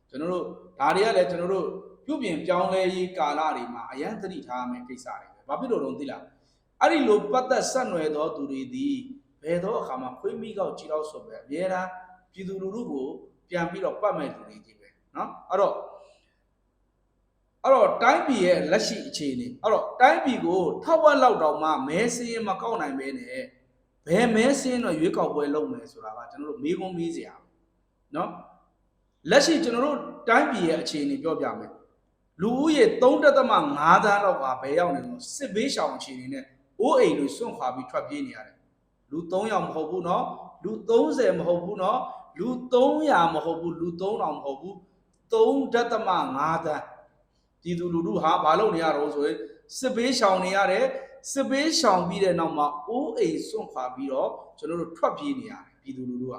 ကျွန်တော်တို့ဒါတွေကလည်းကျွန်တော်တို့ပြုပြင်ပြောင်းလဲရေးကာလတွေမှာအရန်သတိထားမယ်ကိစ္စတွေပဲဘာဖြစ်လို့တော့သိလားအဲ့ဒီလိုပတ်သက်ဆက်နွယ်သောသူတွေဒီဘယ်တော့အခါမှာခွေးမိကောက်ကြည့်တော့ဆိုပဲအများအားပြည်သူလူထုကိုပြန်ပြီးတော့ပတ်မဲ့လူတွေကြီးပဲနော်အဲ့တော့တိုင်းပြည်ရဲ့လက်ရှိအခြေအနေအဲ့တော့တိုင်းပြည်ကိုထောက်ဝက်လောက်တောင်မှမဲစင်းမကောက်နိုင်ပဲနဲ့ဘယ်မဲစင်းတော့ရွေးကောက်ပွဲလုပ်မယ်ဆိုတာကကျွန်တော်တို့မေးခွန်းမေးစရာနော်လက်ရှိကျွန်တော်တို့တိုင်းပြည်ရဲ့အခြေအနေပြောပြမယ်လူဦးရေ3.5 သန်းလောက်ကဘယ်ရောက်နေလို့စစ်ဘေးရှောင်အခြေအနေနဲ့အိုးအိမ်တွေစွန့်ခွာပြီးထွက်ပြေးနေရတယ်လူ3ယောက်မဟုတ်ဘူးနော်လူ30မဟုတ်ဘူးနော်လူ300မဟုတ်ဘူးလူ3000မဟုတ်ဘူး3.5 သန်း ပြည်သူလူထုဟာဘာလို့နေရတော့ဆိုရင်စစ်ဘေးရှောင်နေရတယ်စစ်ဘေးရှောင်ပြီးတဲ့နောက်မှာအိုးအိမ်စွန့်ခွာပြီးတော့ကျွန်တော်တို့ထွက်ပြေးနေရတယ်ပြည်သူလူထုက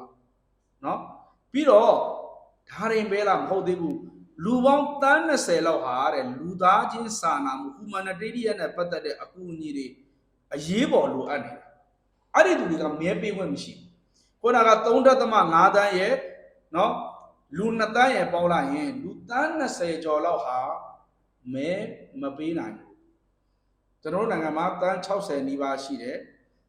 နော်ပြီးတော့ဒါရင်ပဲလားမဟုတ်သေးဘူးလူပေါင်းတန်း20လောက်ဟာတဲ့လူသားချင်းစာနာမှု humanitarian နဲ့ပတ်သက်တဲ့အကူအညီတွေအရေးပေါ်လိုအပ်နေတယ်အဲ့ဒီသူတွေကမဲပေးခွင့်မရှိဘူးခုနက 3.5 တန်းရဲ့နော်လူ2တန်းရဲ့ပေါင်းလိုက်ရင်လူတန်း20ကျော်လောက်ဟာမဲမပေးနိုင်ဘူးကျွန်တော်တို့နိုင်ငံမှာတန်း60နီးပါးရှိတယ်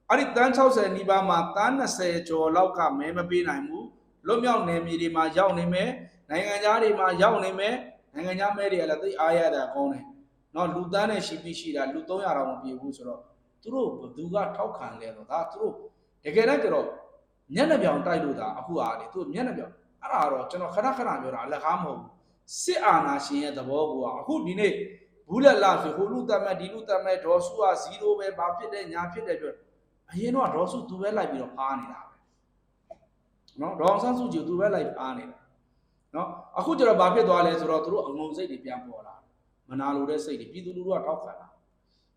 အဲ့ဒီတန်း60နီးပါးမှာတန်း20ကျော်လောက်ကမဲမပေးနိုင်ဘူးလွတ်မြောက်နယ်မြေတွေမှာရောက်နေမယ်နိုင်ငံသားတွေမှာရောက်နေမယ်နိုင်ငံသားမဲတွေကလည်းသိအားရတာကောင်းတယ်နော်လူတန်းနဲ့ရှိပြီးရှိတာလူ300တောင်မပြည့်ဘူးဆိုတော့သူတို့ဘသူကထောက်ခံလဲတော့ဒါသူတို့တကယ်တမ်းကျတော့မျက်နှာပြောင်တိုက်လို့ဒါအခုအားလေသူမျက်နှာပြောင်အဲ့ဒါတော့ကျွန်တော်ခဏခဏပြောတာအလကားမဟုတ်ဘူးစစ်အာဏာရှင်ရဲ့သဘောကအခုဒီနေ့ဘူးလက်လာဆိုဟိုလူတတ်မဲ့ဒီလူတတ်မဲ့ဒေါ်စုက0ပဲဘာဖြစ်တယ်ညာဖြစ်တယ်ပြောအရင်တော့ဒေါ်စုသူပဲလိုက်ပြီးတော့ဖားနေတာပဲနော်ဒေါ်ဆန်းစုကြည်သူပဲလိုက်ဖားနေတာနော်အခုကျတော့ဘာဖြစ်သွားလဲဆိုတော့သူတို့အငုံစိတ်တွေပြန်ပေါ်လာမနာလိုတဲ့စိတ်တွေပြည်သူလူထုကထောက်ခံတာ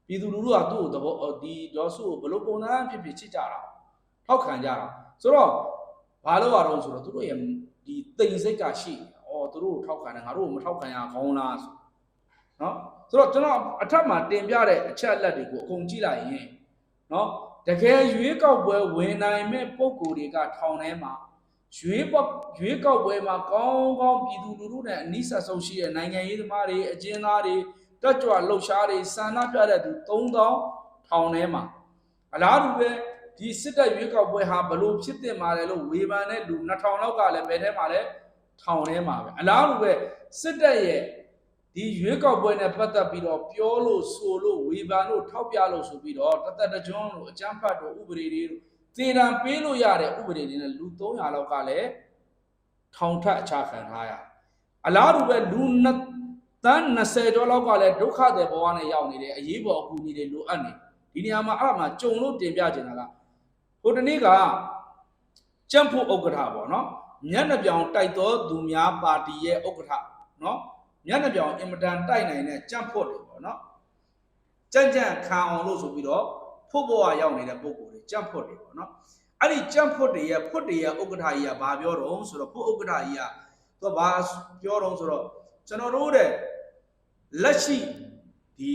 ပြည်သူလူထုကသူ့ကိုသဘောဒီဒေါ်စုကိုဘလို့ပုံစံဖြစ်ဖြစ်ချစ်ကြတာထောက်ခံကြတာဆိုတော့ဘာလို့ရတော့ဆိုတော့သူတို့ရဲ့ဒီတိမ်စိတ်ကရှိသူတို့ထောက်ခံတယ်ငါတို့မထောက်ခံရကောင်းလားဆိုနော်ဆိုတော့ကျွန်တော်အထက်မှာတင်ပြတဲ့အချက်အလက်တွေကိုအကုန်ကြည့်လိုက်ရင်နော်တကယ်ရွေးကောက်ပွဲဝင်နိုင်မဲ့ပုံကိုယ်တွေကထောင်ထဲမှာရွေးကောက်ပွဲမှာကောင်းကောင်းပြည်သူလူထုနဲ့အနိစ္စဆုံးရှိတဲ့နိုင်ငံရေးသမားတွေအကျဉ်းသားတွေတက်ကြွလှုပ်ရှားတွေစာနာပြတဲ့သူ3000ထောင်ထဲမှာအလားတူပဲဒီစစ်တပ်ရွေးကောက်ပွဲဟာဘလို့ဖြစ်တင်มาလဲလို့ဝေဖန်တဲ့လူ2000လောက်ကလည်းဘယ်ထဲမှာလဲထောင်ထဲမှာပဲအလားတူပဲစစ်တပ်ရဲ့ဒီရွေးကောက်ပွဲနဲ့ပတ်သက်ပြီးတော့ပြောလို့ဆိုလို့ဝေဖန်လို့ထောက်ပြလို့ဆိုပြီးတော့တသက်တကြွလို့အကြမ်းဖက်တို့ဥပဒေတွေသေတံပေးလို့ရတဲ့ဥပဒေတွေနဲ့လူ300လောက်ကလည်းထောင်ထပ်အချခံထားရအလားတူပဲလူတန်း20ကျော်လောက်ကလည်းဒုက္ခတွေဘဝနဲ့ရောက်နေတယ်အရေးပေါ်အကူအညီတွေလိုအပ်နေဒီနေရာမှာအဲ့ဒါမှကြုံလို့တင်ပြချင်တာကဟိုတနေ့ကကြံ့ဖို့ဥက္ကဋ္ဌပေါ့နော်မျက်နှာပြောင်တိုက်တော်သူများပါတီရဲ့ဥက္ကဋ္ဌနော်မျက်နှာပြောင်အင်မတန်တိုက်နိုင်တဲ့ကြံ့ဖို့တွေပေါ့နော်ကြံ့ခံအောင်လို့ဆိုပြီးတော့ဖို့ဘဝရောက်နေတဲ့ပုံကိုယ်တွေကြံ့ဖို့တွေပေါ့နော်အဲ့ဒီကြံ့ဖို့တွေရဲ့ဥက္ကဋ္ဌကြီးကဘာပြောတော့ဆိုတော့ဖို့ဥက္ကဋ္ဌကြီးကသူကဘာပြောတော့ဆိုတော့ကျွန်တော်တို့တဲ့လက်ရှိဒီ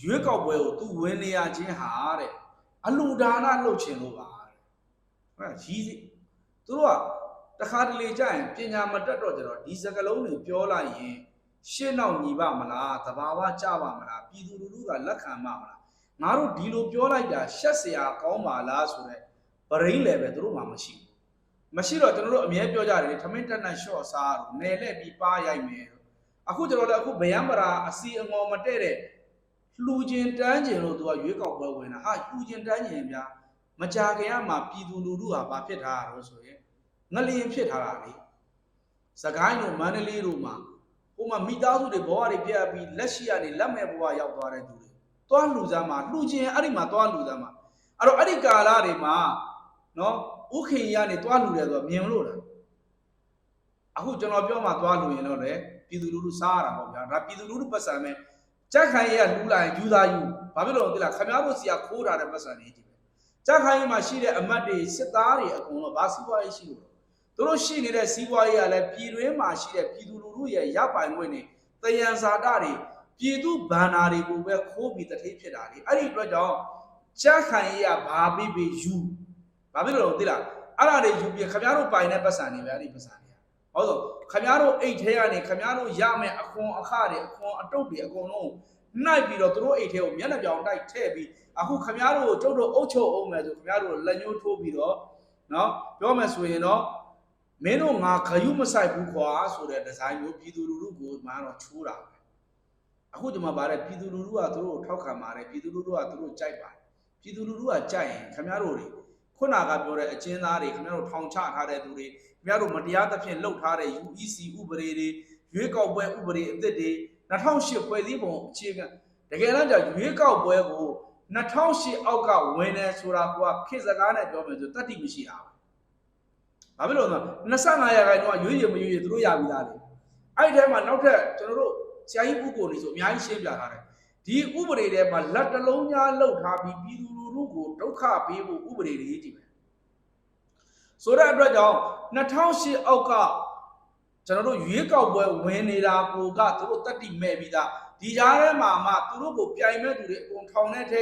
ရွေးကောက်ပွဲကိုသူဝင်နေရခြင်းဟာတဲ့အလူဒါနလုပ်ချင်လို့ပါတဲ့ဟုတ်ကြီးသူတို့ကတခါတလေကြာရင်ပညာမတတ်တော့ကြတော့ဒီစကားလုံးတွေပြောလိုက်ရင်ရှင်းတော့ညီပါမလားသဘာဝကျပါမလားပြည်သူလူထုကလက်ခံပါမလားငါတို့ဒီလိုပြောလိုက်တာရှက်စရာကောင်းပါလားဆိုတော့ဗရိန်းလည်းပဲသူတို့မှမရှိတော့ကျွန်တော်တို့အမြဲပြောကြတယ်ထမင်းတက်နဲ့ရှော့စားတော့နယ်လက်ပြီးပါရိုက်မယ်အခုကျွန်တော်လည်းအခုဗျံပရာအစီအငေါ်မတဲ့တဲ့လှူခြင်းတန်းခြင်းလို့သူကရွေးကောက်ပွဲဝင်တာဟာလှူခြင်းတန်းခြင်းဗျာမကြခင်ကမှပြည်သူလူထုဟာဘာဖြစ်ထားတာလို့ဆိုရင်ငလျင်ဖြစ်ထားတာလေစကိုင်းတို့မန္တလေးတို့မှာဟိုမှာမိသားစုတွေဘဝတွေပြတ်ပြီးလက်ရှိကနေလက်မဲ့ဘဝရောက်သွားတဲ့သူတွေတွားလူစားမှာလှူခြင်းအဲ့ဒီမှာတွားလူစားမှာအဲ့တော့အဲ့ဒီကာလတွေမှာနော်ဥခင်ကြီးကနေတွားလူတယ်ဆိုတော့မြင်လို့လားအခုကျွန်တော်ပြောမှတွားလူရင်တော့လေပြည်သူလူထုစားရတာပေါ့ဗျာဒါပြည်သူလူထုပတ်စံမဲ့ကြက်ခိုင်ရလူလိုက်ယူသားယူဘာဖြစ်လို့လဲသိလားခမားတို့စီကခိုးထားတဲ့ပတ်စံတွေကြီးပဲကြက်ခိုင်မှာရှိတဲ့အမတ်တွေစစ်သားတွေအကုန်လုံးဘာစီးပွားရေးရှိလို့သူတို့ရှိနေတဲ့စီးပွားရေးကလည်းပြည်တွင်းမှာရှိတဲ့ပြည်သူလူထုရဲ့ရပိုင်ခွင့်တွေတယံဇာတတွေပြည်သူဘဏ္ဍာတွေကိုပဲခိုးပြီးတထိပ်ဖြစ်တာလေအဲ့ဒီအတွက်ကြောင့်ကြက်ခိုင်ရဘာပြီးယူဘာဖြစ်လို့လဲသိလားအဲ့ဒါတွေယူပြီးခမားတို့ပိုင်တဲ့ပတ်စံတွေပဲအဲ့ဒီပတ်စံတွေဟုတ်ဆိုခမားတို့အိတ်ထဲကနေခမားတို့ရမယ်အခွန်အခတွေအခွန်အတုပ်တွေအကုန်လုံးနှိုက်ပြီးတော့သူတို့အိတ်ထဲကိုမျက်နှာပြောင်တိုက်ထည့်ပြီးအခုခမားတို့ကျုပ်တို့အုပ်ချုပ်အောင်မယ်ဆိုခမားတို့လက်ညှိုးထိုးပြီးတော့နော်ပြောမယ်ဆိုရင်တော့မင်းတို့ငါခရုမဆိုင်ဘူးခွာဆိုတဲ့ဒီဇိုင်းမျိုးပြည်သူလူထုကိုမှတော့ချိုးတာပဲအခုဒီမှာဗါတဲ့ပြည်သူလူထုကသူတို့ထောက်ခံပါတယ်ပြည်သူလူထုကသူတို့ကြိုက်ပါတယ်ပြည်သူလူထုကကြိုက်ရင်ခမားတို့တွေခုနကပြောတဲ့အကျဉ်းသားတွေခမားတို့ထောင်ချထားတဲ့သူတွေခမားတို့မတရားသဖြင့်လှုပ်ထားတဲ့ UEC ဥပဒေတွေရွေးကောက်ပွဲဥပဒေအသစ်တွေ2008ဖွဲ့စည်းပုံအခြေခံတကယ်တော့ရွေးကောက်ပွဲကို2008အောက်ကဝင်နေဆိုတာကခေတ်စကားနဲ့ပြောမယ်ဆိုတတ်တိမရှိတာဘာဖြစ်လို့လဲ25ရာခိုင်နှုန်းကရွေးရမရွေးရသူတို့ရပြီလားလေအဲ့ဒီထဲမှာနောက်ထပ်ကျွန်တော်တို့ ဆရာကြီးဥကိုနေဆိုအများကြီးရှင်းပြထားတယ်ဒီဥပဒေထဲမှာလက်တလုံးများလှုပ်ထားပြီးပြည်သူလူထုကိုဒုက္ခပေးဖို့ဥပဒေတွေကြီးပဲဆိုတဲ့အတွက်ကြောင့်2008အောက်ကကျွန်တော်တို့ရွေးကောက်ပွဲဝင်နေတာကိုကသူတို့တက်တိမဲ့ပြီးသားဒီကြားထဲမှာမှသူတို့ကိုပြိုင်မဲ့သူတွေအကုန်ထောင်တဲ့ထဲ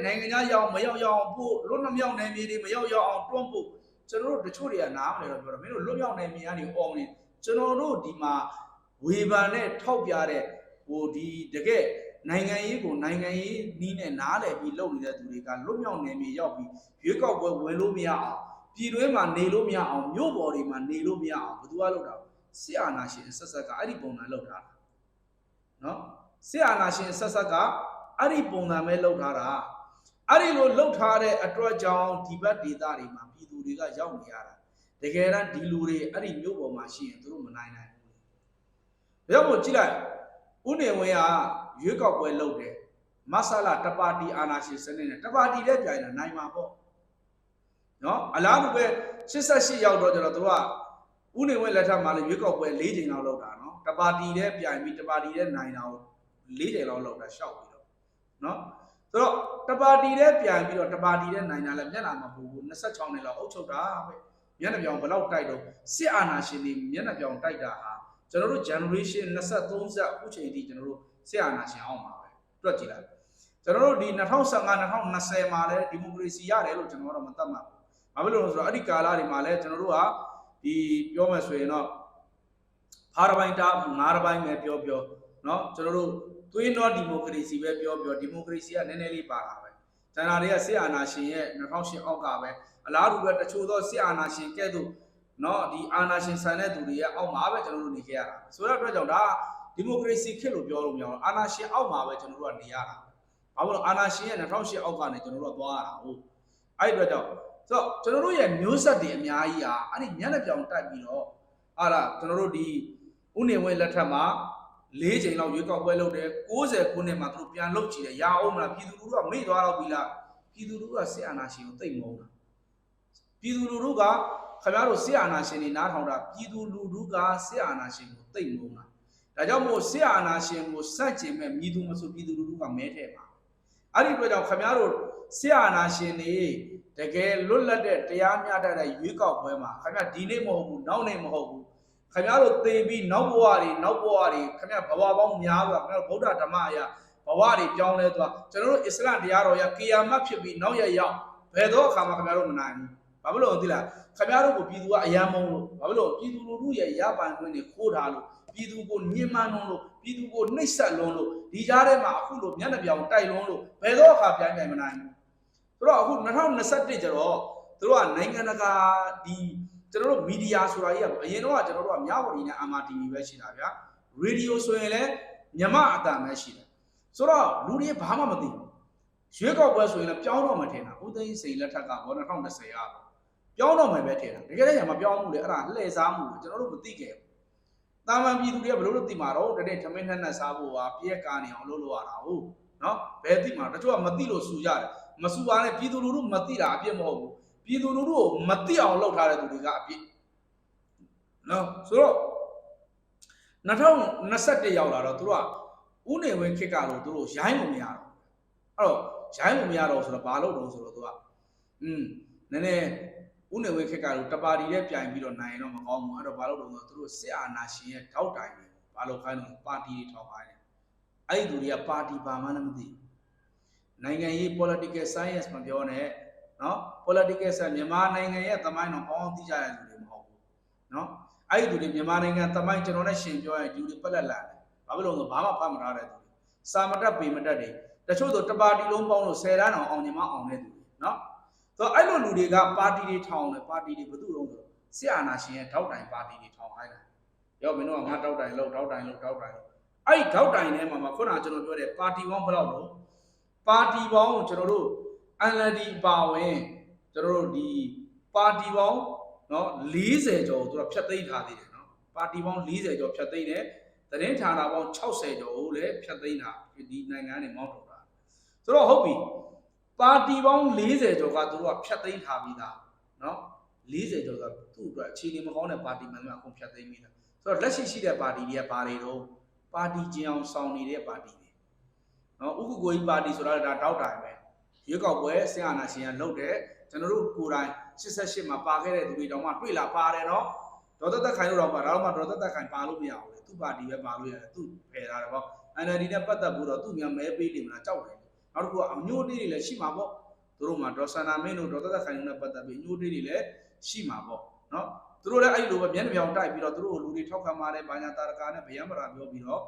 နိုင်ငံခြားရောက်မရောက်အောင်ဖို့လွတ်မြောက်နယ်မြေတွေမရောက်အောင်တွန်းဖို့ကျွန်တော်တို့တချို့တွေကနားမလဲတော့ပြောတော့မင်းတို့လွတ်မြောက်နယ်မြေကနေအော်နေကျွန်တော်တို့ဒီမှာဝေဖန်နဲ့ထောက်ပြတဲ့ဟိုဒီတကယ်နိုင်ငံရေးကိုနိုင်ငံရေးနီးနဲ့နားလည်ပြီးလုပ်နေတဲ့သူတွေကလွတ်မြောက်နယ်မြေရောက်ပြီးရွေးကောက်ပွဲဝင်လို့မရအောင်ပြည်တွင်းမှာနေလို့မရအောင်မြို့ပေါ်တွေမှာနေလို့မရအောင်ဘယ်သူကလုပ်တာစစ်အာဏာရှင်ဆက်ဆက်ကအဲ့ဒီပုံစံလုပ်ထားတာနော်စစ်အာဏာရှင်ဆက်ဆက်ကအဲ့ဒီပုံစံပဲလုပ်ထားတာအဲ့ဒီလိုလုပ်ထားတဲ့အတွက်ကြောင့်ဒီဘက်ဒေသတွေမှာပြည်သူတွေကရောက်နေရတာတကယ်တမ်းဒီလူတွေအဲ့ဒီမြို့ပေါ်မှာရှိရင်သူတို့မနိုင်နိုင်ဘူးဒါကြောင့်မို့ကြည့်လိုက်ဦးနေဝင်းကရွေးကောက်ပွဲလုပ်တယ်မဆလာတပါတီအာဏာရှင်စနစ်နဲ့တပါတီလည်းပြိုင်တာနိုင်မှာပေါ့နော်အလားတူပဲ88ရောက်တော့ကျတော့သူကဦးနေဝင်းလက်ထက်မှာလည်းရွေးကောက်ပွဲ4ချိန်လောက်လုပ်တာနော်တပါတီလည်းပြိုင်ပြီးတပါတီလည်းနိုင်တာကို4ချိန်လောက်လုပ်တာရှောက်ပြီးတော့နော်ဆိုတော့တပါတီလည်းပြိုင်ပြီးတော့တပါတီလည်းနိုင်တာလည်းမျက်နှာမှာပူ26နှစ်လောက်အုပ်ချုပ်တာပဲမျက်နှာပြောင်ဘယ်လောက်တိုက်တော့စစ်အာဏာရှင်တွေမျက်နှာပြောင်တိုက်တာဟာကျွန်တော်တို့ generation 23ဆက်အခုချိန်ထိကျွန်တော်တို့စစ်အာဏာရှင်အောင်ပါပဲတွက်ကြည့်လိုက်ကျွန်တော်တို့ဒီ2015 2020မှာလည်းဒီမိုကရေစီရတယ်လို့ကျွန်တော်တို့မသတ်မှတ်ဘူး။ဘာဖြစ်လို့လဲဆိုတော့အဲ့ဒီကာလတွေမှာလည်းကျွန်တော်တို့ကဒီပြောမယ်ဆိုရင်တော့ဖားတစ်ပိုင်းတာငါးတစ်ပိုင်းပဲပြောเนาะကျွန်တော်တို့သွေးနှောဒီမိုကရေစီပဲပြောဒီမိုကရေစီကနည်းနည်းလေးပါတာပဲ။ကျန်တာတွေကစစ်အာဏာရှင်ရဲ့2008အောက်ကပဲအလားတူပဲတချို့သောစစ်အာဏာရှင်ကဲ့သို့เนาะဒီအာဏာရှင်ဆန်တဲ့သူတွေရဲ့အောက်မှာပဲကျွန်တော်တို့နေခဲ့ရတာ။ဆိုတဲ့အတွက်ကြောင့်ဒါဒီမိုကရေစီခေတ်လို့ပြောလို့မရဘူး။အာဏာရှင်အောက်မှာပဲကျွန်တော်တို့ကနေရတာ။ဘာလို့အာဏာရှင်ရဲ့2008အောက်ကနေကျွန်တော်တို့ကသွားရတာဟုတ်။အဲ့ဒီအတွက်ကြောင့်ဆိုတော့ကျွန်တော်တို့ရဲ့မျိုးဆက်တွေအများကြီးဟာအဲ့ဒီမျက်နှာပြောင်တက်ပြီးတော့ဟာလားကျွန်တော်တို့ဒီဦးနေဝင်းလက်ထက်မှာ4ချိန်လောက်ရွေးကောက်ပွဲလုပ်တယ်90ခုနှစ်မှာသူတို့ပြန်လုပ်ကြည့်တယ်ရအောင်မလားပြည်သူလူထုကမေ့သွားတော့ပြီလားပြည်သူလူထုကစစ်အာဏာရှင်ကိုသိမ့်မုန်းတာပြည်သူလူထုကခင်ဗျားတို့စစ်အာဏာရှင်တွေနားထောင်တာပြည်သူလူထုကစစ်အာဏာရှင်ကိုသိမ့်မုန်းတာဒါကြောင့်မို့စစ်အာဏာရှင်ကိုစန့်ကျင်မဲ့မြည်သူမဆိုပြည်သူလူထုကမဲထည့်ပါအဲ့ဒီအတွက်ကြောင့်ခင်ဗျားတို့စစ်အာဏာရှင်တွေတကယ်လွတ်လပ်တဲ့တရားမျှတတဲ့ရွေးကောက်ပွဲမှာခင်ဗျာဒီနေ့မဟုတ်ဘူးနောက်နေ့မဟုတ်ဘူးခင်ဗျားတို့သေပြီးနောက်ဘဝတွေခင်ဗျာဘဝပေါင်းများစွာခင်ဗျာဗုဒ္ဓဓမ္မအရာဘဝတွေပြောင်းလဲသွားကျွန်တော်တို့အစ္စလာမ်တရားတော်ရကီယာမတ်ဖြစ်ပြီးနောက်ရရောက်ဘယ်တော့အခါမှခင်ဗျားတို့မနိုင်ဘူးဘာဖြစ်လို့သိလားခင်ဗျားတို့ကိုပြည်သူကအယံမုန်းလို့ဘာဖြစ်လို့ပြည်သူလူထုရဲ့ရပိုင်ခွင့်တွေခိုးထားလို့ပြည်သူကိုညှဉ်းပန်းလို့ပြည်သူကိုနှိပ်စက်လွန်းလို့ဒီကြားထဲမှာအခုလိုမျက်နှာပြောင်တိုက်လွန်းလို့ဘယ်တော့အခါပြိုင်မနိုင်ဘူးဆိုတော့အခု2021ကျတော့သူတို့ကနိုင်ငံတကာဒီကျွန်တော်တို့မီဒီယာဆိုတာကြီးကအရင်တော့ကျွန်တော်တို့ကမြဝတီနဲ့ MRTV ပဲရှိတာဗျာရေဒီယိုဆိုရင်လည်းမြမအတန်ပဲရှိတယ်ဆိုတော့လူတွေဘာမှမသိဘူးရွေးကောက်ပွဲဆိုရင်လည်းပြောင်းတော့မှထင်တာဦးသိန်းစိန်လက်ထက်ကဘော2020ရာပြောင်းတော့မှပဲထင်တာတကယ်တည်းကမပြောင်းဘူးလေအဲ့ဒါလှည့်စားမှုကျွန်တော်တို့မသိခဲ့ဘူးတာမန်ပြည်သူတွေကဘယ်လိုလုပ်သိမှာတော့တနေ့ထမင်းနဲ့စားဖို့ပါပြက်ကာနေအောင်လုပ်လို့ရတာဟုတ်နော်ဘယ်သိမှာတချို့ကမသိလို့စူကြတယ်မစူပါနဲ့ပြည်သူလူထုမသိတာအပြစ်မဟုတ်ဘူးပြည်သူလူထုကိုမသိအောင်လုပ်ထားတဲ့သူတွေကအပြစ်နော်ဆိုတော့2021ရောက်လာတော့သူတို့ကဦးနေဝင်းခေတ်ကလို့သူတို့ရိုင်းလို့မရတော့အဲ့တော့ရိုင်းလို့မရတော့ဆိုတော့ဘာလုပ်တော့ဆိုတော့သူကနည်းနည်းဦးနေဝင်းခေတ်ကလို့တပါတီနဲ့ပြိုင်ပြီးတော့နိုင်ရင်တော့မကောင်းဘူးအဲ့တော့ဘာလုပ်တော့ဆိုတော့သူတို့စစ်အာဏာရှင်ရဲ့ထောက်တိုင်တွေဘာလုပ်ခိုင်းတော့ပါတီတွေထောက်ခိုင်းတယ်အဲ့ဒီသူတွေကပါတီဘာမှမသိနိုင်ငံရေး political science မပြောနဲ့နော် political science မြန်မာနိုင်ငံရဲ့သမိုင်းတော့ကောင်းသိကြတဲ့လူတွေမဟုတ်ဘူးနော်အဲ့ဒီသူတွေမြန်မာနိုင်ငံသမိုင်းကျွန်တော်နဲ့ရှင်ပြောရင်လူတွေပက်လက်လာတယ်ဘာဖြစ်လို့လဲဘာမှဖတ်မထားတဲ့သူတွေစာမတက်ပေမတက်တွေတချို့ဆိုတပါတီလုံးပေါင်းလို့10တန်းအောင်ညီမအောင်တဲ့သူတွေနော်ဆိုတော့အဲ့လိုလူတွေကပါတီတွေထောင်တယ်ပါတီတွေဘယ်သူလုံးဆိုတော့စစ်အာဏာရှင်ရဲ့ထောက်တိုင်ပါတီတွေထောင်ခိုင်းတယ်ရောမင်းတို့ကငါထောက်တိုင်လို့အဲ့ဒီထောက်တိုင်ထဲမှာခုနကကျွန်တော်ပြောတဲ့ပါတီပေါင်းဘယ်လောက်လို့ပါတီပေါင်းကျွန်တော်တို့ NLD ပါဝင်ကျွန်တော်တို့ဒီပါတီပေါင်းနော်40ကျော်သူကဖြတ်သိမ်းထားသေးတယ်နော်ပါတီပေါင်း40ကျော်ဖြတ်သိမ်းတယ်သတင်းဌာနပေါင်း60ကျော်ကိုလည်းဖြတ်သိမ်းတာဒီနိုင်ငံနဲ့မောင်းထုတ်တာဆိုတော့ဟုတ်ပြီပါတီပေါင်း40ကျော်ကသူတို့ကဖြတ်သိမ်းထားပြီးသားနော်40ကျော်ကသူ့အတွက်အခြေအနေမကောင်းတဲ့ပါတီမှန်မှအကုန်ဖြတ်သိမ်းပြီးသား ဆိုတော့လက်ရှိရှိတဲ့ပါတီတွေကဘာတွေတော့ပါတီကျင်အောင်ဆောင်နေတဲ့ပါတီတွေနော်ဥက္ကုကိုကြီးပါတီဆိုတာဒါတောက်တိုင်ပဲရွေးကောက်ပွဲဆင်အာဏာရှင်ကလုပ်တယ်ကျွန်တော်တို့ကိုယ်တိုင်88မှာပါခဲ့တဲ့သူတွေတောင်မှတွေ့လာပါတယ်နော်ဒေါ်သက်ခိုင်တို့တော့ပါဒါတော့မှဒေါ်သက်ခိုင်ပါလို့မရဘူးလေသူ့ပါတီပဲပါလို့ရတယ်သူ့ဖယ်ထားတယ်ပေါ့ NLD နဲ့ပတ်သက်ဖို့တော့သူ့မြန်မဲပေးနေမလားကြောက်တယ်နောက်တစ်ခုကအမျိုးတေးတွေလည်းရှိမှာပေါ့သူတို့မှာဒေါ်ဆန္ဒမင်းတို့ဒေါ်သက်ခိုင်တို့နဲ့ပတ်သက်ပြီးအမျိုးတေးတွေလည်းရှိမှာပေါ့နော်သူတို့လည်းအဲ့လိုပဲမျက်နှာပြောင်တိုက်ပြီးတော့သူတို့လူတွေထောက်ခံပါတယ်ဘာညာတာရကာနဲ့ဗျံမရာပြောပြီးတော့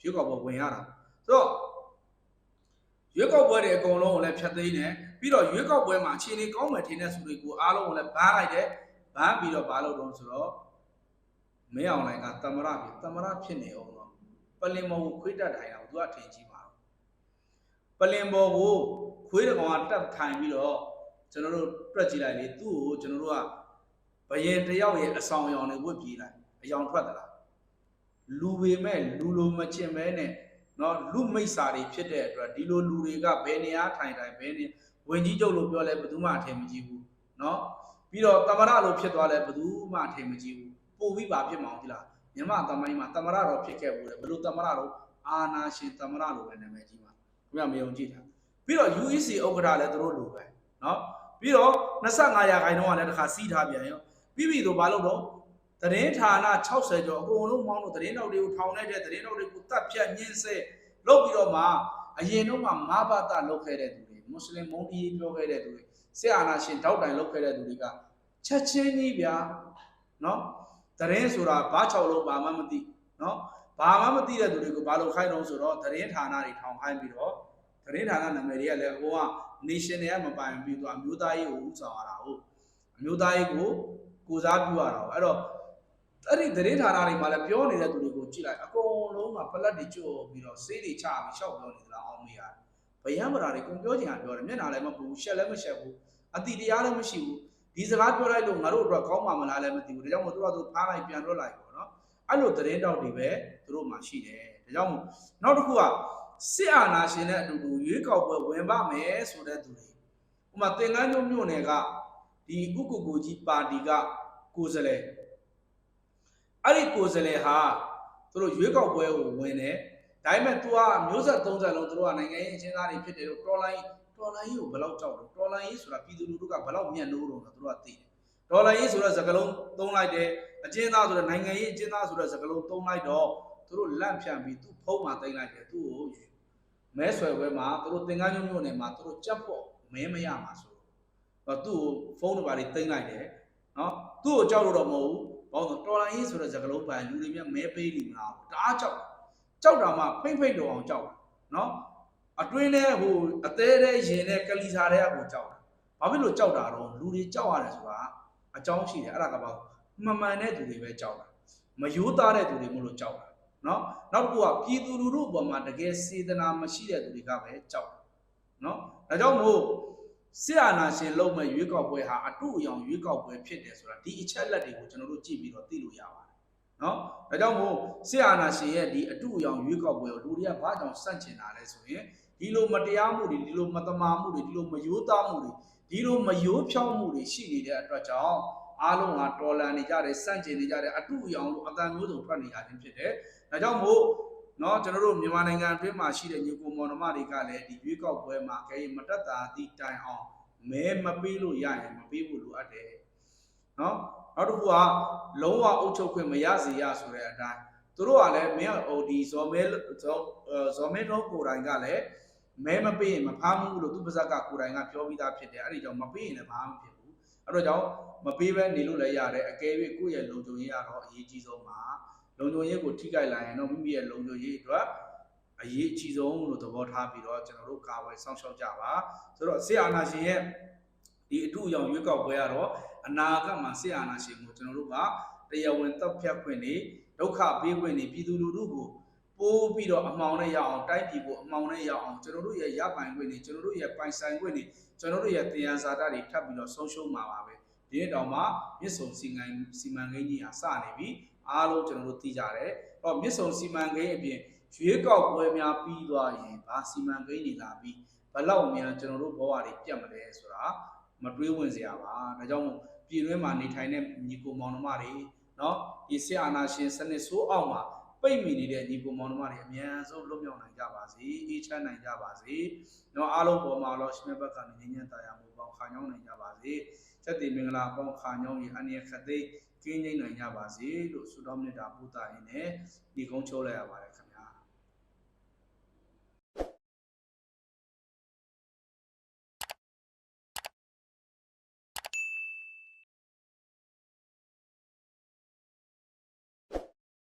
ရွေးကောက်ပွဲဝင်ရတာဆိုတော့ရွေးကောက်ပွဲတွေအကုန်လုံးကိုလည်းဖျက်သိမ်းတယ်ပြီးတော့ရွေးကောက်ပွဲမှာအခြေအနေကောင်းမယ်ထင်တဲ့သူတွေကိုအားလုံးကိုလည်းဘန်းလိုက်တယ်ဘန်းပြီးတော့ဘာလုပ်တော့ဆိုတော့မင်းအောင်လိုင်ကသမရဖြစ်နေအောင်တော့ပလင်မော်ကိုခွေးတက်ထိုင်အောင်သူကထင်ကြီးပါတော့ပလင်မော်ကိုခွေးတကောင်ကတက်ထိုင်ပြီးတော့ကျွန်တော်တို့တွက်ကြည့်လိုက်လေသူ့ကိုကျွန်တော်တို့ကဘယင်တယောက်ရဲ့အဆောင်အယောင်တွေဝတ်ပြေးလိုက်အယောင်ထွက်သလားလူပေမဲ့လူလိုမချင်မဲနဲ့နော်လူမိတ်စာတွေဖြစ်တဲ့အတွက်ဒီလိုလူတွေကဘယ်နေရာထိုင်ဘယ်နေဝင်ကြီးချုပ်လို့ပြောလဲဘယ်သူမှအထင်မကြီးဘူးနော်ပြီးတော့သမရလို့ဖြစ်သွားလဲဘယ်သူမှအထင်မကြီးဘူးပို့ပြီးပါဖြစ်မအောင်ဒီလားမြန်မာသမိုင်းမှာသမရတော့ဖြစ်ခဲ့ဘူးလေဘယ်လိုသမရတော့အာနာရှင်သမရလို့ပဲနာမည်ကြီးမှာခင်ဗျမယုံကြည်တာပြီးတော့ UEC ဥက္ကဋ္ဌလည်းသူတို့လိုပဲနော်ပြီးတော့25ရာခိုင်နှုန်းကလည်းတစ်ခါစီးထားပြန်ရောပြီးပြီတော့ဘာလို့တော့သတင်းဌာန60ကျော်အကုန်လုံးမောင်းလို့သတင်းတော်တွေကိုထောင်လိုက်တဲ့သတင်းတော်တွေကိုတတ်ဖြတ်ညှင်းဆဲလုပ်ပြီးတော့မှအရင်တော့မှမဘာသာလုပ်ခဲ့တဲ့သူတွေမွတ်စလင်မုန်းတီးပြောခဲ့တဲ့သူတွေစစ်အာဏာရှင်တောက်တိုင်လုပ်ခဲ့တဲ့သူတွေကချက်ချင်းကြီးဗျာနော်သတင်းဆိုတာဘာ6လုံးဘာမှမသိနော်ဘာမှမသိတဲ့သူတွေကိုဘာလို့ခိုင်းတော့ဆိုတော့သတင်းဌာနတွေထောင်ခိုင်းပြီးတော့သတင်းဌာနနာမည်တွေကလည်းအကုန်က nation တွေကမပိုင်ပြီးတော့အမျိုးသားရေးကိုဥဆောင်ရတာဟုတ်အမျိုးသားရေးကိုစားပြုရတာဟုတ်အဲ့တော့အဲ့ဒီသတင်းဌာနတွေမှာလည်းပြောနေတဲ့သူတွေကိုကြည့်လိုက်အကုန်လုံးကပလက်တွေကျွတ်ပြီးတော့စေးတွေချပြီးရှောက်ပြောနေသလားအောင်မရဘူးဗျံမရာတွေကုန်ပြောချင်တာပြောတယ်မျက်နှာလည်းမပူရှက်လည်းမရှက်ဘူးအတိတရားလည်းမရှိဘူးဒီစကားပြောလိုက်လို့ငါတို့အတွက်ကောင်းမှမလားလည်းမသိဘူးဒါကြောင့်မို့သူတို့ဖားလိုက်ပြန်လွတ်လိုက်ပေါ့နော်အဲ့လိုသတင်းတောက်တွေပဲသူတို့မှရှိတယ်ဒါကြောင့်မို့နောက်တစ်ခုကစစ်အာဏာရှင်နဲ့အတူတူရွေးကောက်ပွဲဝင်ပါမယ်ဆိုတဲ့သူတွေဥပမာသင်္ကန်းကျွန်းမြို့နယ်ကဒီဥက္ကုကိုကြီးပါတီကကိုယ်စားလှယ်အဲ့ဒီကိုယ်စားလှယ်ဟာသူတို့ရွေးကောက်ပွဲကိုဝင်တယ်ဒါပေမဲ့ तू ကမျိုးဆက်30လုံးသူတို့ကနိုင်ငံရေးအချင်းသားတွေဖြစ်တယ်လို့တော်လိုင်းရေးကိုဘယ်လောက်ကြောက်လို့တော်လိုင်းရေးဆိုတာပြည်သူလူထုကဘယ်လောက်မျက်နှိုးတော့သူတို့ကသိတယ်တော်လိုင်းရေးဆိုတဲ့စကားလုံးသုံးလိုက်တယ်အချင်းသားဆိုတဲ့နိုင်ငံရေးအချင်းသားဆိုတဲ့စကားလုံးသုံးလိုက်တော့သူတို့လန့်ဖြန့်ပြီးသူ့ဖုံးမှာတင်လိုက်တယ်သူ့ကိုမဲဆွယ်ပွဲမှာသူတို့သင်္ကန်းကျွန်းမြို့နယ်မှာသူတို့ကြက်ဖို့မဲမရမှာဆိုတော့သူ့ကိုဖုံးတွေပါတင်လိုက်တယ်နော်သူ့ကိုကြောက်လို့တော့မဟုတ်ဘူးဘာလို့တော်လိုင်းရေးဆိုတဲ့စကားလုံးပိုင်လူတွေများမဲပေးနေမလားတအားကြောက်တာမှဖိတ်တော်အောင်ကြောက်နော်အတွင်းထဲဟိုအသေးသေးရင်နဲ့ကလီစာတွေကကိုကြောက်တာဘာဖြစ်လို့ကြောက်တာတော့လူတွေကြောက်ရတယ်ဆိုတာအကြောင်းရှိတယ်အဲ့ဒါကဘာမှန်တဲ့သူတွေပဲကြောက်တာမယိုးသားတဲ့သူတွေမလို့ကြောက်တာနော်နောက်တစ်ခုကပြည်သူလူထုအပေါ်မှာတကယ်စေတနာမရှိတဲ့သူတွေကပဲကြောက်တာနော်ဒါကြောင့်မို့စစ်အာဏာရှင်လုံးမဲ့ရွေးကောက်ပွဲဟာအတူအယောင်ရွေးကောက်ပွဲဖြစ်တယ်ဆိုတာဒီအချက်လက်တွေကိုကျွန်တော်တို့ကြည့်ပြီးတော့သိလို့ရပါတယ်နော်ဒါကြောင့်မို့စစ်အာဏာရှင်ရဲ့ဒီအတူအယောင်ရွေးကောက်ပွဲကိုလူတွေကဘာကြောင့်စန့်ကျင်တာလဲဆိုရင်ဒီလိုမတရားမှုတွေဒီလိုမတမာမှုတွေဒီလိုမယိုးသားမှုတွေဒီလိုမယိုးဖြောင်းမှုတွေရှိနေတဲ့အတွက်ကြောင့်အားလုံးကတော်လန်နေကြတယ်စန့်ကျင်နေကြတယ်အတူအယောင်လို့အတန်မျိုးစုံထွက်နေရခြင်းဖြစ်တယ်ဒါကြောင့်မို့နော်ကျွန်တော်တို့မြန်မာနိုင်ငံအတွင်းမှာရှိတဲ့ညီကိုမောင်နှမတွေကလည်းဒီရွေးကောက်ပွဲမှာခဲမတက်တာသည့်တိုင်အောင်မဲမပေးလို့ရရင်မပေးဖို့လိုအပ်တယ်နော်နောက်တစ်ခုကလုံးဝအုပ်ချုပ်ခွင့်မရစေရဆိုတဲ့အတိုင်းသူတို့ကလည်းမင်းဟိုဒီဇော်မဲလုံးကိုယ်တိုင်ကလည်းမဲမပေးရင်မဖမ်းဘူးလို့သူပါဇက်ကကိုယ်တိုင်ကပြောပြီးသားဖြစ်တယ်အဲ့ဒီကြောင့်မပေးရင်လည်းဘာမှမဖြစ်ဘူးအဲ့တော့ကြောင့်မပေးဘဲနေလို့လည်းရတယ်အကယ်၍ကိုယ့်ရဲ့လုံခြုံရေးကတော့အရေးကြီးဆုံးပါလုံခြုံရေးကိုထိခိုက်လာရင်တော့မိမိရဲ့လုံခြုံရေးအတွက်အရေးအကြီးဆုံးလို့သဘောထားပြီးတော့ကျွန်တော်တို့ကာဝယ်စောင့်ရှောက်ကြပါဆိုတော့စစ်အာဏာရှင်ရဲ့ဒီအထူးအယောင်ရွေးကောက်ပွဲကတော့အနာဂတ်မှာစစ်အာဏာရှင်ကိုကျွန်တော်တို့ကတရားဝင်တပ်ဖြတ်ခွင့်နေဒုက္ခပေးခွင့်နေပြည်သူလူထုကိုပိုးပြီးတော့အမှောင်နဲ့ရအောင်တိုက်ပြည်ကိုအမှောင်နဲ့ရအောင်ကျွန်တော်တို့ရဲ့ရပိုင်ခွင့်နေကျွန်တော်တို့ရဲ့ပိုင်ဆိုင်ခွင့်နေကျွန်တော်တို့ရဲ့တရားစာတတွေထပ်ပြီးတော့ဆုံးရှုံးမှာပါပဲဒီနေ့တောင်မှမြစ်ဆုံစီမံကိန်းကြီးဟာစနေပြီအားလုံးကျွန်တော်တို့သိကြတယ်။တော့မြစ်ဆုံစီမံကိန်းအပြင်ရွေးကောက်ပွဲများပြီးသွားရင်ဘာစီမံကိန်းတွေလာပြီးဘလောက်များကျွန်တော်တို့ဘဝတွေပြတ်မလဲဆိုတာမတွေးဝင်စရာပါ။ဒါကြောင့်မို့ပြည်တွင်းမှာနေထိုင်တဲ့ညီကိုမောင်နှမတွေ နော်ဒီစစ်အာဏာရှင်စနစ်ဆိုးအောင်မှာပိတ်မိနေတဲ့ညီကိုမောင်နှမတွေအများဆုံးလွတ်မြောက်နိုင်ကြပါစေအေးချမ်းနိုင်ကြပါစေနော်အားလုံးပေါ်မှာတော့ရှင်ဘက်ကနေငြိမ်းချမ်းတရားမှုပေါင်းခါညောင်းနိုင်ကြပါစေချက်တည်မင်္ဂလာပေါင်းခါညောင်းရင်အနေခတ်သိကင်းငြိမ်းနိုင်ကြပါစေလို့ဆုတောင်းမေတ္တာပို့သရင်းနဲ့ဒီကုန်းချုပ်လိုက်ရပါတယ်